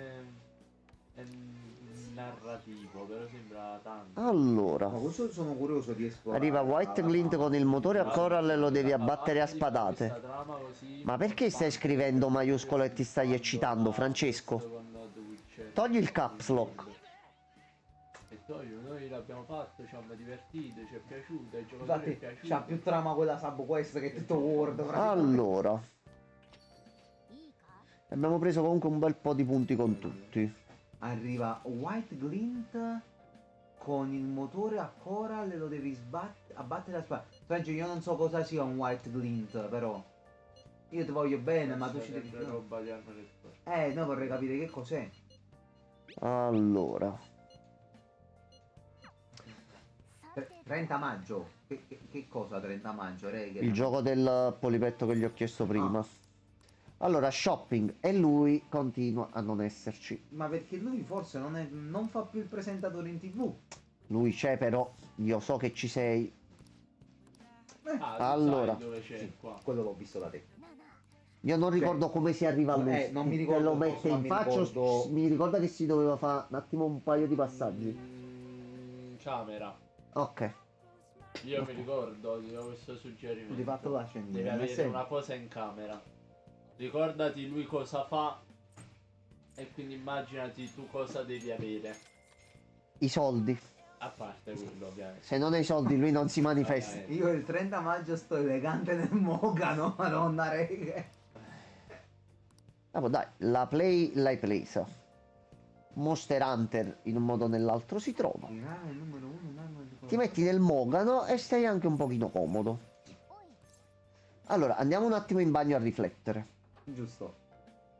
narrativo, però sembra tanto. Allora, Ma questo sono curioso di esplorare. arriva White Glint con il motore a Coral e lo devi abbattere a Questa spadate. trama così- Ma perché stai scrivendo maiuscolo e ti stai eccitando, Francesco? Con The Witcher. Togli il caps lock. E togli, noi l'abbiamo fatto, ci siamo divertiti, ci è piaciuto, ai giocatori è Infatti, piaciuto. c'ha più trama quella Sub Quest che tutto World. Allora, abbiamo preso comunque un bel po' di punti con tutti. Arriva White Glint con il motore a Coral e lo devi abbattere a spada. Francesco, io non so cosa sia un White Glint, però. Io ti voglio bene, ma tu ci devi. Sempre roba di Armored Core. No, vorrei capire che cos'è. Allora, 30 maggio. Che cosa 30 maggio, Reghe? il gioco del polipetto che gli ho chiesto prima. Allora, shopping, e lui continua a non esserci. Ma perché lui forse non fa più il presentatore in TV. Lui c'è però, io so che ci sei. Ah, tu Allora, sai dove c'è Sì, qua. quello l'ho visto da te. Io non ricordo come si arriva a lui. non mi Te ricordo lo il mette posto, in ma mi faccia, ricordo- mi ricorda che si doveva fare un attimo un paio di passaggi. Camera. Ok. Io mi ricordo, ti do questo Ti suggerimento. fatto la scendina. Devi avere una cosa in camera. Ricordati lui cosa fa. E quindi immaginati tu cosa devi avere. I soldi. A parte quello, ovviamente. Se non hai soldi lui non si manifesta. Io il 30 maggio sto elegante nel Mogano, madonna reghe. Ah, boh, dai, la play l'hai presa. Monster Hunter in un modo o nell'altro si trova. Tirare il numero 1, un'arma di Ti metti nel Mogano e stai anche un pochino comodo. Allora, andiamo un attimo in bagno a riflettere. Giusto.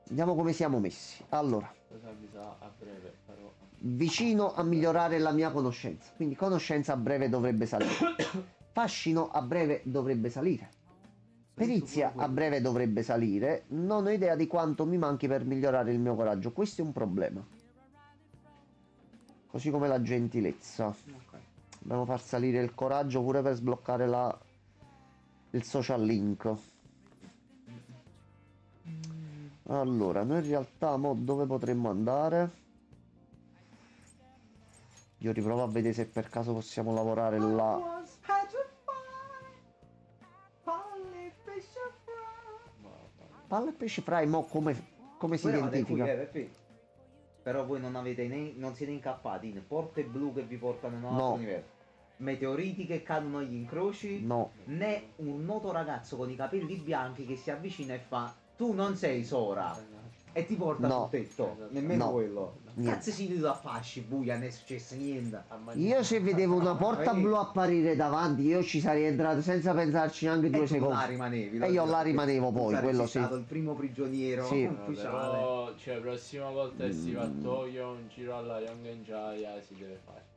Vediamo come siamo messi. Allora, Cosa mi sa a breve, però. vicino a migliorare la mia conoscenza. Quindi conoscenza a breve dovrebbe salire. Fascino a breve dovrebbe salire. Perizia a breve dovrebbe salire. Non ho idea di quanto mi manchi per migliorare il mio coraggio. Questo è un problema. Così come la gentilezza. Ok. Dobbiamo far salire il coraggio pure per sbloccare il social link. Allora, noi in realtà mo dove potremmo andare? Io riprovo a vedere se per caso possiamo lavorare là. Palla e pesce fry, mo come si identifica? Però voi non siete incappati in porte blu che vi portano in un altro No. universo. Meteoriti che cadono agli incroci. No. Né un noto ragazzo con i capelli bianchi che si avvicina e fa: tu non sei Sora. E ti porta No. sul tetto. Esatto. Nemmeno No. quello. Niente. Cazzo si da fasci, buia, non è successo niente. Io se vedevo una porta blu apparire davanti, io ci sarei entrato senza pensarci neanche due E tu là secondi. rimanevi. E io là rimanevo Tu poi, saresti quello sì. stato il primo prigioniero Sì. ufficiale. Però, cioè, prossima volta che si va a Tokyo, un giro alla Yongenjaya si deve fare.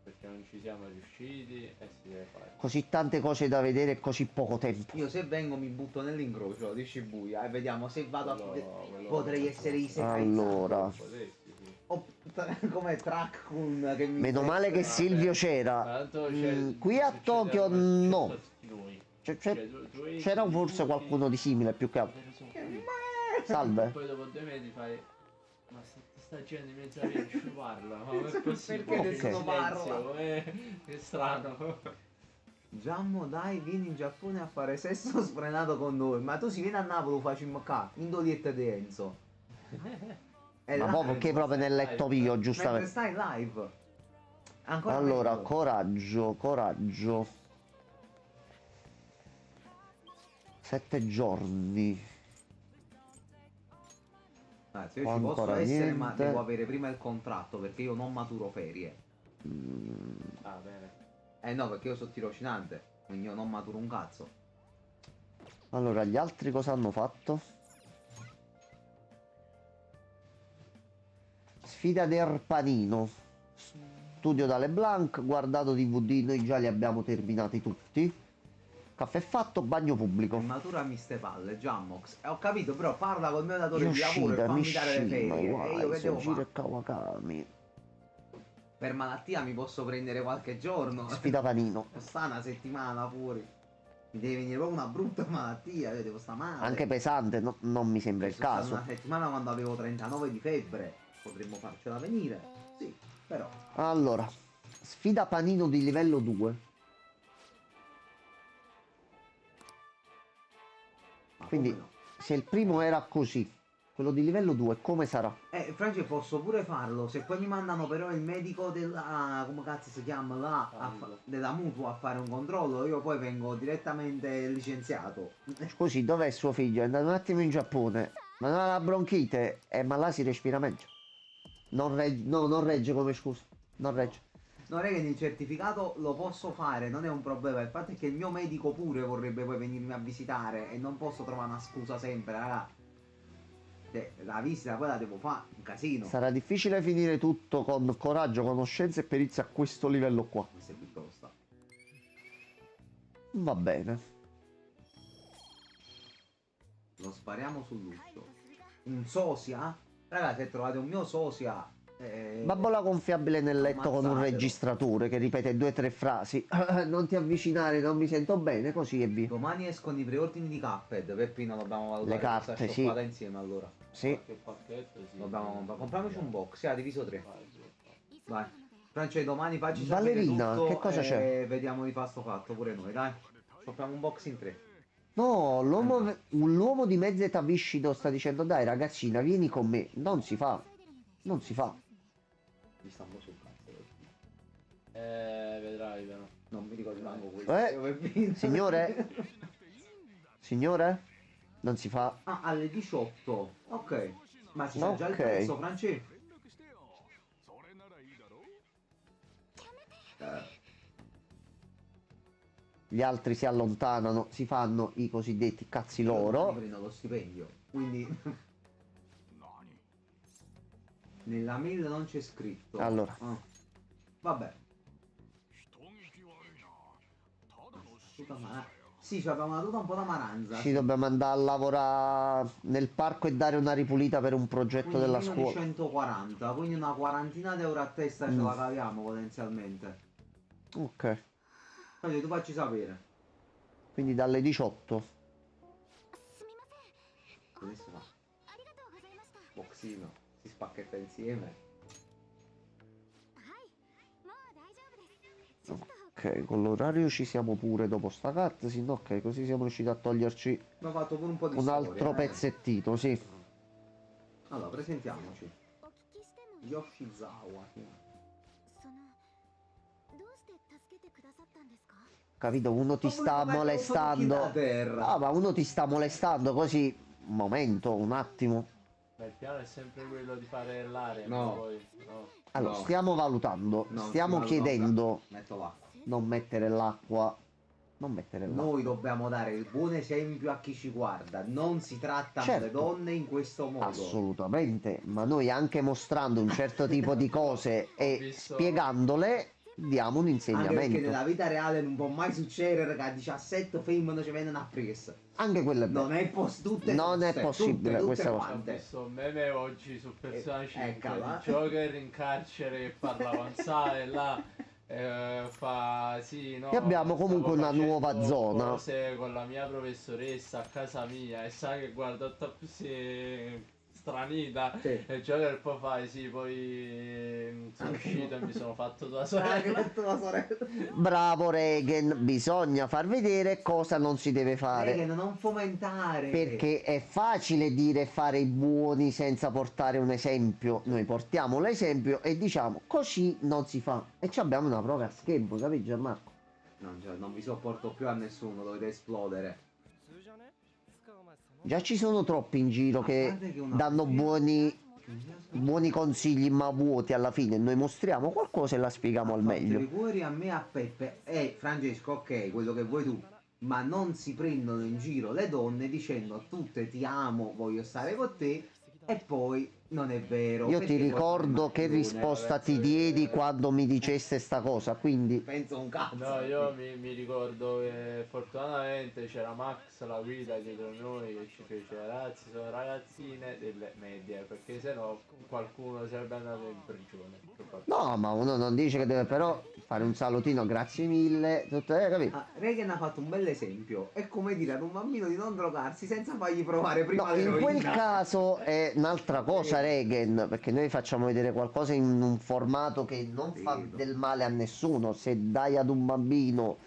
Perché non ci siamo riusciti e si deve fare. Così tante cose da vedere e così poco tempo. Io se vengo mi butto nell'incrocio di Shibuya e vediamo se vado a... Quello- Potrei essere Isekai. Allora, Potresti, sì. O come Track Kun che mi... meno male che Silvio Ma c'era. tanto, Qui a succederà Tokyo quello che è no. successo a tutti noi. C'è- Cioè, tu esci, C'era forse tu- qualcuno di simile più che altro. Salve. Poi dopo 2 mesi fai. Ma sta gente in mezzo a via ci parla, ma non è possibile. Perché nessuno parla? È strano. Giammo dai, vieni in Giappone a fare sesso sfrenato con noi. Ma tu si vieni a Napoli, facciamo qua, in Dolietta di Enzo. E Ma là- proprio che proprio nel letto mio, Mentre giustamente. stai live. Ancora Allora, meglio. coraggio. 7 giorni. Se io Qua ci posso ancora essere, ma niente. devo avere prima il contratto perché io non maturo ferie. Ah, bene. Eh no, perché io sono tirocinante, quindi io non maturo un cazzo. Allora, gli altri cosa hanno fatto? Sfida del panino. Studio da LeBlanc, guardato DVD, noi già li abbiamo terminati tutti. Caffè fatto, bagno pubblico. Maturami ste palle, Jammox. Ho capito, però parla col mio datore di lavoro e Yoshida, fammi dare le Mishima, ferie. E io che devo Sojiro fare? e Kawakami. Per malattia mi posso prendere qualche giorno. Sfida panino. Sta una settimana fuori. Mi deve venire proprio una brutta malattia, io devo stare male. Anche pesante, non mi sembra il Sono stato caso. una settimana quando avevo 39 di febbre. Potremmo farcela venire. Sì, però. Allora, sfida panino di livello 2. Ma Quindi, come no? se il primo era così, quello di livello 2 come sarà? Franci, posso pure farlo. Se poi mi mandano però il medico della... come cazzo si chiama là? Della mutua a fare un controllo, io poi vengo direttamente licenziato. Scusi, dov'è suo figlio? È andato un attimo in Giappone, ma non ha la bronchite, ma là si respira meglio. Non regge come scusa, non regge. Non è che il certificato lo posso fare, non è un problema. Il fatto è che il mio medico pure vorrebbe poi venirmi a visitare e non posso trovare una scusa sempre, raga. La visita poi la devo fare, un casino. Sarà difficile finire tutto con coraggio, conoscenza e perizia a questo livello qua. Questa è più tosta. Va bene. spariamo sull'uscio. Un sosia? Ragazzi, se trovate un mio sosia... Babbola gonfiabile nel letto con un ammazzatelo. registratore che ripete 2 o 3 frasi. Non ti avvicinare, non mi sento bene, così e via. Domani escono i preordini di Cuphead. Peppino, dobbiamo valutare Le carte, questa sì. scioppata insieme allora. Sì. Qualche pacchetto, sì. Dobbiamo comprare. Compriamoci un box, ha diviso 3. Vai, sì. Vai. Francia, domani facci sapere Valerina, tutto che cosa e c'è? vediamo di fare sto fatto pure noi, dai. Compriamo un box in 3. No, l'uomo di mezza età viscido sta dicendo dai ragazzina, vieni con me. Non si fa. Non si fa. Mi stanno sul cazzo. Vedrai però. Non mi ricordo manco questo. Signore? Signore? Non si fa. Ah, alle 18. Ok. Ma si sa già il Ok. prezzo, Franci? Gli altri si allontanano, si fanno i cosiddetti cazzi loro. Prendo lo stipendio. Quindi... Nella mail non c'è scritto. Allora. Ah. Vabbè. Sì, ci abbiamo dato un po' d'amaranza. Ci dobbiamo andare a lavorare nel parco e dare una ripulita per un progetto Quindi della meno di scuola. 140, quindi una quarantina d'euro a testa ce la caviamo potenzialmente. Ok. Quindi tu facci sapere. Quindi dalle 18. Adesso fa. Boxino, si spacchetta insieme. Ok, con l'orario ci siamo pure dopo sta cutscene. Ok, così siamo riusciti a toglierci Abbiamo fatto pure un po' di un storia, altro pezzettino, sì. Allora, presentiamoci. Yoshizawa. Capito? Uno ti sta molestando. No, ma uno ti sta molestando così. Un momento, un attimo. Ma il piano è sempre quello di fare l'area. No. Poi, no. Allora, No. stiamo valutando. No, Stiamo no, chiedendo. Metto l'acqua. Non mettere l'acqua. Non mettere l'acqua. Noi dobbiamo dare il buon esempio a chi ci guarda. Non si trattano Certo. le donne in questo modo. Assolutamente, ma noi anche mostrando un certo tipo di cose e visto- spiegandole diamo un Anche perché insegnamento. nella vita reale non può mai succedere che a 17 femmine ci vengono a presa. Anche quello è vero. Non è possibile. Non è possibile questa cosa. Ho quante. visto un meme oggi su Persona 5 eccola. di Joker in carcere che parla avanzare là. Fa sì, no, E abbiamo comunque stavo una nuova facendo zona. cose con la mia professoressa a casa mia e sa che guarda tutta così stranita. Sì. E Joker poi fa sì, poi sono Anche uscito io. e mi sono fatto tua Ah, che sorella. detto la sorella. Bravo Regen, bisogna far vedere cosa non si deve fare. Regen, non fomentare. Perché è facile dire e fare i buoni senza portare un esempio. Noi portiamo l'esempio e diciamo così non si fa. E ci abbiamo una prova a schermo, capi Gianmarco? Non vi sopporto più a nessuno, dovete esplodere. Già ci sono troppi in giro che Guarda che una- danno buoni consigli ma vuoti alla fine. Noi mostriamo qualcosa e la spieghiamo al meglio. I cuori a me e a Peppe. Francesco, ok, quello che vuoi tu. Ma non si prendono in giro le donne dicendo a tutte ti amo, voglio stare con te. E poi non è vero. Io perché ti ricordo poi- che risposta ti diedi quando mi diceste sta cosa, quindi Penso un cazzo. No, io mi ricordo che fortunatamente c'era Max, la guida dietro noi, che ci fece ragazzi, sono ragazzine delle medie, perché sennò qualcuno sarebbe andato in prigione. no, ma uno non dice che deve però fare un salutino, grazie mille, tutto, capito? Reagan ha fatto un bel esempio. È come dire ad un bambino di non drogarsi senza fargli provare prima No, in l'eroina. quel caso è un'altra cosa, Regen, perché noi facciamo vedere qualcosa in un formato che non fa Vedo. del male a nessuno. Se dai ad un bambino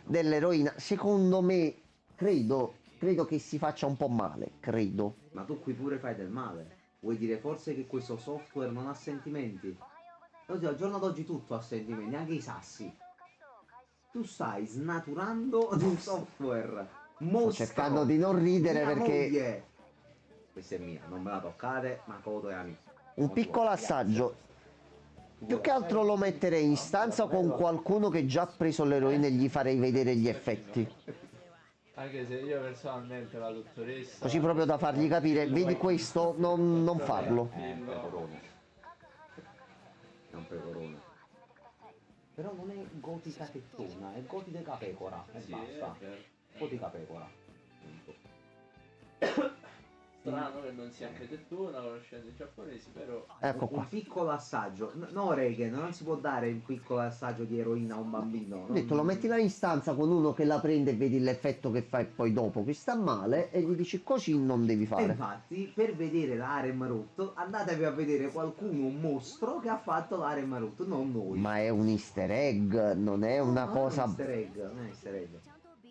dell'eroina, secondo me, credo che si faccia un po' male, credo. Ma tu qui pure fai del male. Vuoi dire forse che questo software non ha sentimenti? Oggi, al giorno d'oggi tutto ha sentimenti, anche i sassi. Tu stai snaturando un software. Sto Mostro. cercando di non ridere Mia perché moglie. Questa è mia, non me la toccate, ma Coto è amico. un piccolo assaggio. Più che altro lo metterei in stanza con qualcuno che già ha preso l'eroina e gli farei vedere gli effetti. Anche se io personalmente la dottoressa... Così proprio da fargli capire, vedi questo, non farlo. È un pecorone. È un pecorone. Però non è gotica tettona, è gotica pecora. E Sì, basta. è vero. Gotica pecora. Strano che non sia anche detto conoscendo i giapponesi, però Ecco Un qua. piccolo assaggio. No, Regan, non si può dare un piccolo assaggio di eroina a un bambino. Ho detto, lo metti là in stanza con uno che la prende e vedi l'effetto che fa e poi dopo che sta male e gli dici così non devi E fare. infatti, per vedere l'harem rotto, andatevi a vedere qualcuno, un mostro che ha fatto l'harem rotto, non noi. Ma è un easter egg, non è una No, cosa... Non è un easter egg, non è un easter egg.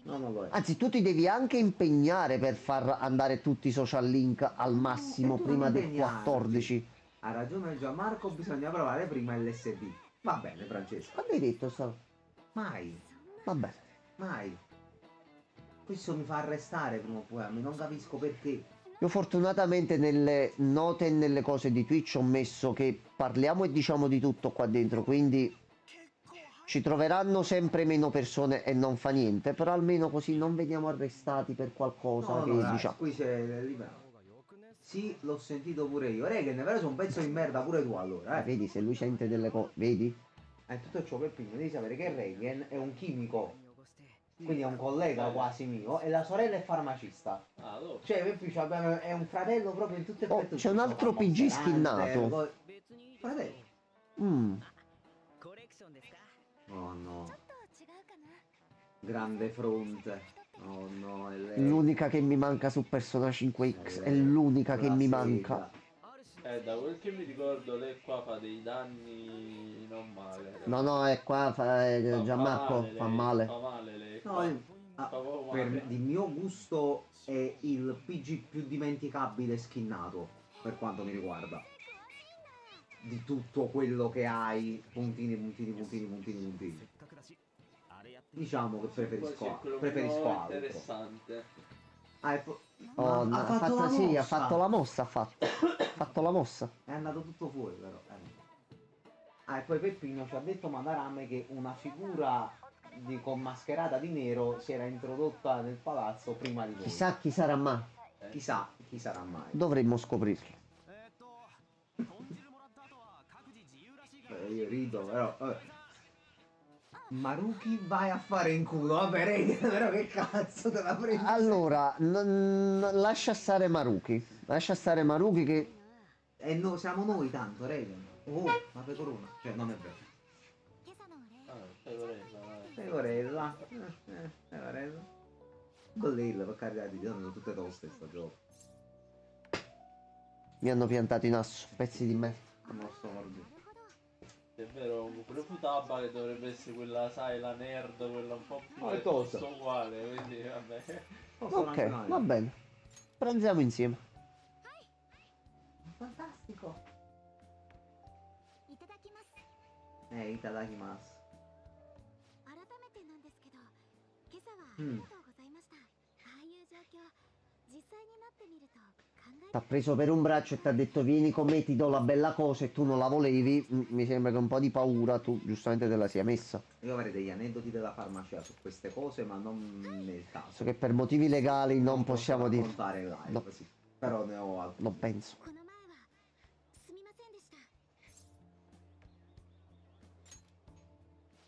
No, non lo è. Anzi, tu ti devi anche impegnare per far andare tutti i social link al massimo E tu prima non del impegnarti. 14. Ha ragione Gianmarco, bisogna provare prima l'SB. Va bene, Francesco. Quando hai detto sta? Mai, Va bene. mai. Questo mi fa arrestare prima o poi, non capisco perché. Io fortunatamente nelle note e nelle cose di Twitch ho messo che parliamo e diciamo di tutto qua dentro, quindi ci troveranno sempre meno persone e non fa niente, però almeno così non veniamo arrestati per qualcosa No, che no, dai, diciamo. qui c'è libero. Sì, l'ho sentito pure io. Regan, però sei un pezzo di merda pure tu allora, Vedi se lui sente delle cose, vedi? Tutto ciò per prima devi sapere che Regan è un chimico, quindi è un collega quasi mio, e la sorella è farmacista. ah, dopo. Cioè, Peppi è un fratello proprio in tutto e Oh, per tutto. c'è un altro PG skinnato. Fratello. Mm. Oh no. Grande fronte. Oh no, è lei. L'unica che mi manca su Persona 5X è l'unica che La mi sega. manca. Da quel che mi ricordo lei qua fa dei danni non male. No, no, è qua, Gianmarco, fa male. Fa male lei. No, fa, ah, fa proprio per male. di mio gusto è il PG più dimenticabile skinnato, per quanto mi riguarda. Di tutto quello che hai, puntini, puntini, puntini, puntini, puntini. Diciamo che Quello preferisco meno altro. interessante. Oh, no, ha fatto la sì, ha mossa. fatto la mossa, ha fatto. Ha fatto la mossa. È andato tutto fuori però. E poi Peppino ci ha detto Madarame che una figura con mascherata di nero si era introdotta nel palazzo prima di noi. Chissà chi sarà mai. Chissà chi sarà mai. Dovremmo scoprirlo. Io rido, però. Maruki vai a fare in culo, vabbè, Regan, però che cazzo te la prendi? Allora, lascia stare Maruki. Lascia stare Maruki che... No, siamo noi tanto, Regan. Oh, ma pecorona. Cioè, non è vero. Pecorella. Pecorella. Collella, per carità di Dio, sono tutte toste sto gioco. Mi hanno piantato in asso, pezzi di me. Non lo storgo. È vero, pure Futaba che dovrebbe essere quella, sai, la nerd, quella un po' più No, è tosta. uguale, quindi vabbè. Ok, va bene. Pranziamo insieme. Fantastico. Itadakimasu. T'ha preso per un braccio e ti ha detto vieni con me, ti do la bella cosa e tu non la volevi. Mi sembra che un po' di paura tu giustamente te la sia messa. Io avrei degli aneddoti della farmacia su queste cose, ma non nel caso. So che per motivi legali non possiamo dire. Raccontare live, No. sì. Però ne ho altri. Non penso.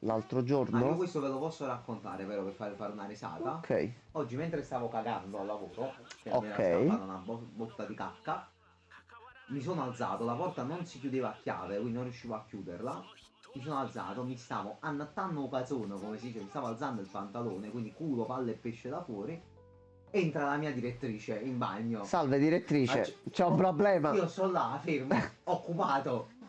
L'altro Io giorno. questo ve lo posso raccontare, vero, per fare una risata. Ok. Oggi mentre stavo cagando al lavoro, che mi Ok. era scappata una botta di cacca, mi sono alzato, la porta non si chiudeva a chiave, quindi non riuscivo a chiuderla. Mi sono alzato, mi stavo annattando un calzone, come si dice, mi stavo alzando il pantalone, quindi culo, palle e pesce da fuori. Entra la mia direttrice in bagno. Salve direttrice, c'è un problema. Io sono là, fermo, occupato.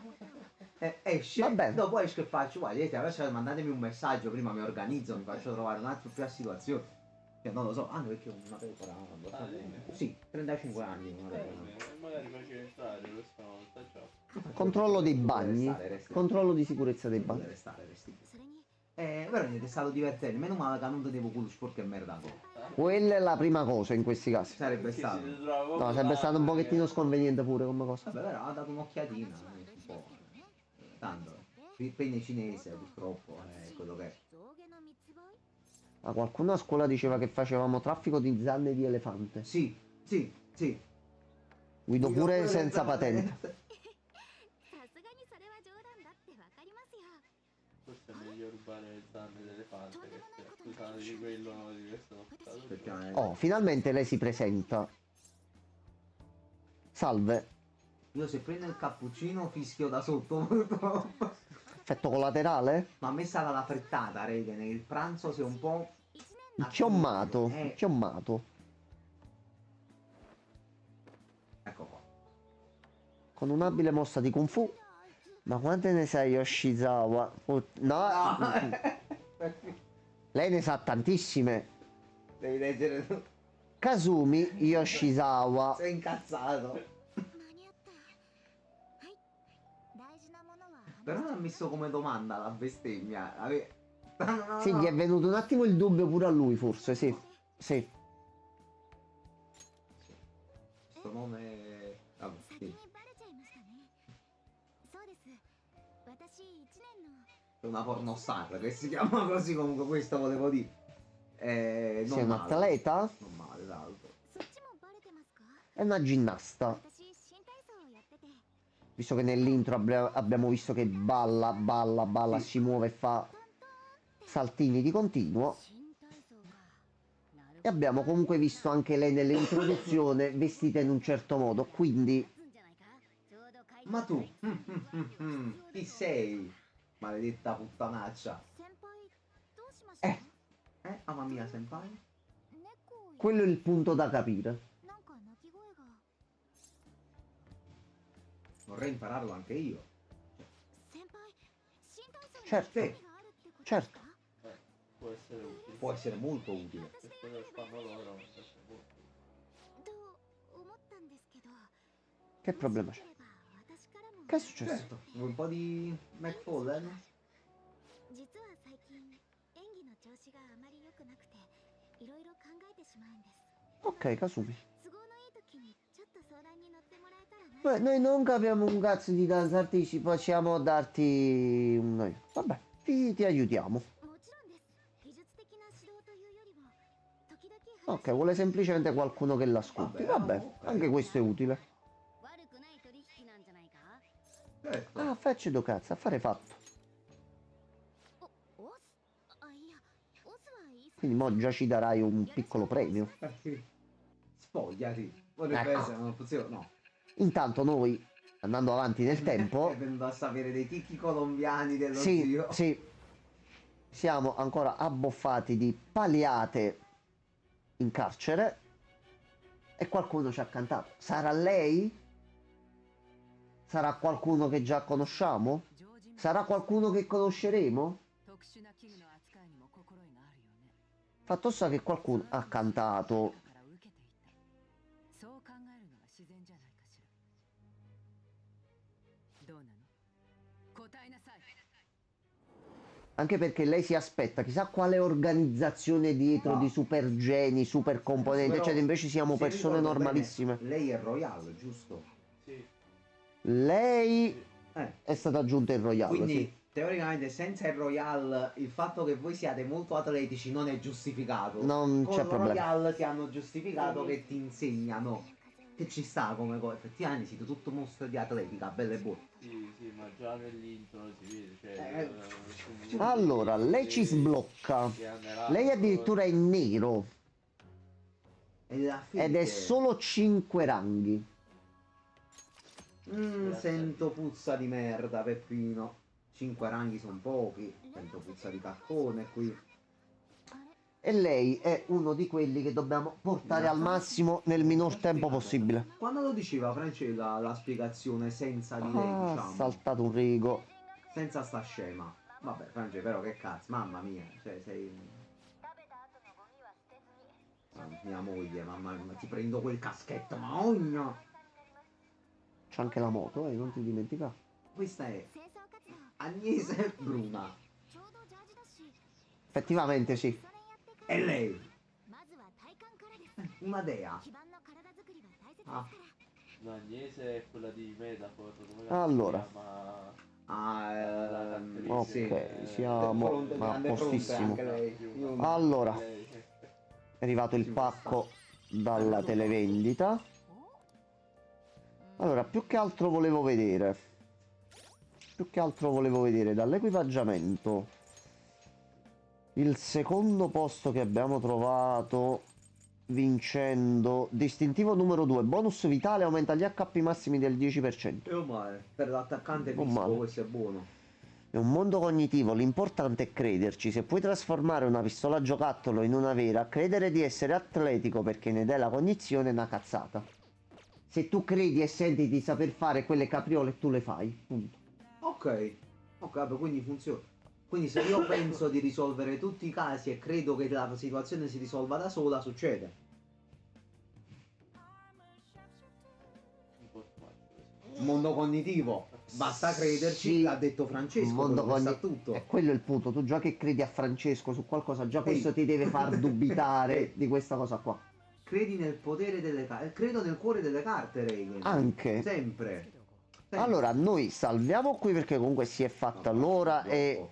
Esce, Vabbè. dopo esce e faccio, guarda, adesso mandatemi un messaggio, prima mi organizzo, mi faccio trovare un attimo più a situazione. Cioè, non lo so, anche perché ho una pecora. Sì, 35 anni, una pecora. Magari faccio entrare questa volta, ciao. Controllo dei bagni. Resti. Controllo di sicurezza dei bagni. Resti. Però niente, è stato divertente, meno male che non tenevo culo sporco e merda. Quella è la prima cosa in questi casi. Sarebbe Perché stato. si trova No, sarebbe stato un pochettino sconveniente pure come cosa. Vabbè, però ha dato un'occhiatina, un po'. Tanto. Penne cinese, purtroppo, è quello che è. Ma qualcuno a scuola diceva che facevamo traffico di zanne di elefante. Sì, sì, sì. Guido pure senza patente. Forse è meglio rubare le zanne dell'elefante che si accusano di quello di questo Perché Oh, finalmente lei si presenta. Salve. Io se prendo il cappuccino fischio da sotto purtroppo. Effetto collaterale? Ma a me sarà la frittata, Raiden. Il pranzo si è un po'... Chiommato. Chiommato. Ecco qua. Con un'abile mossa di Kung Fu. Ma quante ne sai Yoshizawa? No. Lei ne sa tantissime. Devi leggere tu. Kazumi Yoshizawa. Sei incazzato. Però non ha messo come domanda la bestemmia. No, Sì, no. gli è venuto un attimo il dubbio pure a lui, forse, sì. Sì. Questo nome... Vabbè, sì. È una pornostar che si chiama così, comunque questo volevo dire. Sei Non un male. atleta? Non male, l'altro. È una ginnasta. Visto che nell'intro abbiamo visto che balla, Sì. si muove e fa saltini di continuo. E abbiamo comunque visto anche lei nell'introduzione vestita in un certo modo, quindi Ma tu? Chi sei? Maledetta puttanaccia. Mamma mia, senpai? quello è il punto da capire. Vorrei impararlo anche io. Certo, certo. Può essere utile. Può essere molto utile. Se quello che fanno loro può essere molto Che problema c'è? Che è successo? Certo. Vuoi un po' di McFallen? Ok, Kasumi. Beh, noi non capiamo un cazzo di danza artistica, possiamo darti un... Vabbè, ti aiutiamo. Ok, vuole semplicemente qualcuno che l'ascolti. Vabbè, ok. anche questo è utile. Certo. Ah, faccio do cazzo, affare fatto. Quindi mo già ci darai un piccolo premio. Spogliati. Vorrebbe Ecco. essere un'opzione, no. Intanto noi, andando avanti nel tempo... È venuto a sapere dei chicchi colombiani dello Sì, zio. sì. Siamo ancora abboffati di paliate in carcere. E qualcuno ci ha cantato. Sarà lei? Sarà qualcuno che già conosciamo? Sarà qualcuno che conosceremo? Fatto sta che qualcuno ha cantato. Anche perché lei si aspetta chissà quale organizzazione dietro No. di super geni, super componenti, Però, eccetera. Invece siamo se persone ricordo bene, normalissime. lei è Royale, giusto? Sì. Lei Eh. è stata aggiunta in Royale, Quindi sì. teoricamente senza il Royale il fatto che voi siate molto atletici non è giustificato. Non Con c'è il problema. Royale ti hanno giustificato che ti insegnano. Che ci sta come cosa. Effettivamente siete tutto mostro di atletica, belle e buone. Sì, ma già nell'intro si vede, cioè... Allora, lei ci sblocca. Lei addirittura è in nero. Ed è solo 5 ranghi. Sento puzza di merda, Peppino. 5 ranghi sono pochi. Sento puzza di caccone qui. E lei è uno di quelli che dobbiamo portare al massimo nel minor tempo possibile. Quando lo diceva Francesca la spiegazione senza di lei, Ah, diciamo. saltato un rigo. Senza sta scema. Vabbè, Francesca, però che cazzo, mamma mia. Cioè, sei... mia moglie, mamma mia, ti prendo quel caschetto, ma ogno. C'è anche la moto, non ti dimentica. Questa è Agnese Bruna. Effettivamente sì. E lei? Una dea. Ah, L'Agnese è quella di Metafor, come Allora. si chiama? Ok, Sì, siamo Fronte, a grande fronte postissimo. anche lei. Io- Allora, Lei- è arrivato il pacco dalla televendita. Allora, più che altro volevo vedere. Dall'equipaggiamento. Il secondo posto che abbiamo trovato vincendo. Distintivo numero 2, bonus vitale, aumenta gli HP massimi del 10%. Non male. Per l'attaccante Non fisico male. questo è buono. È un mondo cognitivo, l'importante è crederci. Se puoi trasformare una pistola a giocattolo in una vera, credere di essere atletico perché ne dai la cognizione è una cazzata. Se tu credi e senti di saper fare quelle capriole, tu le fai. Punto. Ok. Ok, vabbè, quindi funziona. Quindi se io penso di risolvere tutti i casi e credo che la situazione si risolva da sola, succede. Mondo cognitivo, basta crederci, Sì, l'ha detto Francesco, mondo quello che sa cogni- tutto. È quello il punto. Tu già che credi a Francesco su qualcosa, già questo Ehi. ti deve far dubitare Ehi. di questa cosa qua. Credi nel potere delle carte, credo nel cuore delle carte, Reagan. Anche. Sempre. Allora, noi salviamo qui perché comunque si è fatta l'ora e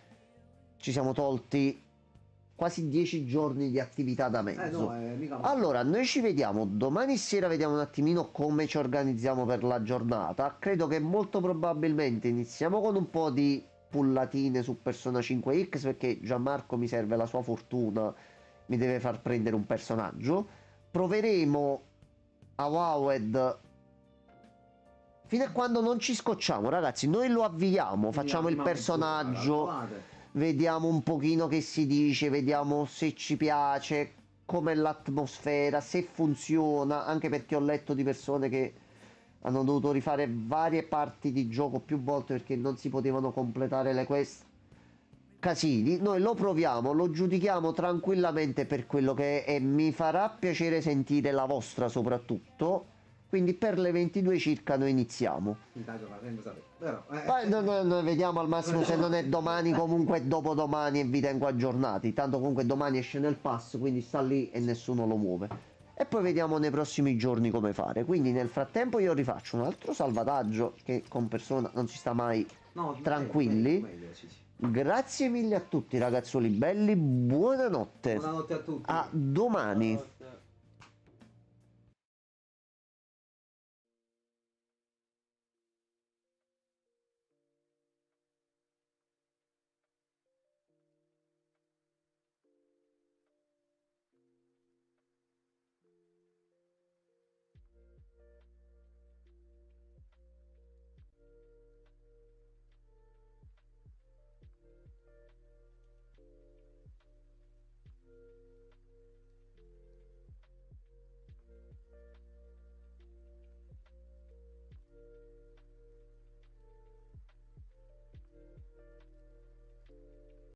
ci siamo tolti quasi 10 giorni di attività da mezzo. Mica male. Allora, noi ci vediamo domani sera, vediamo un attimino come ci organizziamo per la giornata. Credo che molto probabilmente iniziamo con un po' di pullatine su Persona 5X perché Gianmarco mi serve la sua fortuna, mi deve far prendere un personaggio. Proveremo a Wowed fino a quando non ci scocciamo, ragazzi. Noi lo avviamo, facciamo il personaggio, vediamo un pochino che si dice, vediamo se ci piace, com'è l'atmosfera, se funziona, anche perché ho letto di persone che hanno dovuto rifare varie parti di gioco più volte perché non si potevano completare le quest. Casini, noi lo proviamo, lo giudichiamo tranquillamente per quello che è e mi farà piacere sentire la vostra soprattutto. Quindi per le 22 circa noi iniziamo. Poi noi vediamo al massimo se non è domani, comunque è dopodomani e vi tengo aggiornati. Tanto comunque domani esce nel pass, quindi sta lì e nessuno lo muove. E poi vediamo nei prossimi giorni come fare. Quindi nel frattempo io rifaccio un altro salvataggio che con Persona non si sta mai tranquilli. Meglio, sì. Grazie mille a tutti ragazzuoli belli, buonanotte. Buonanotte a tutti. A domani.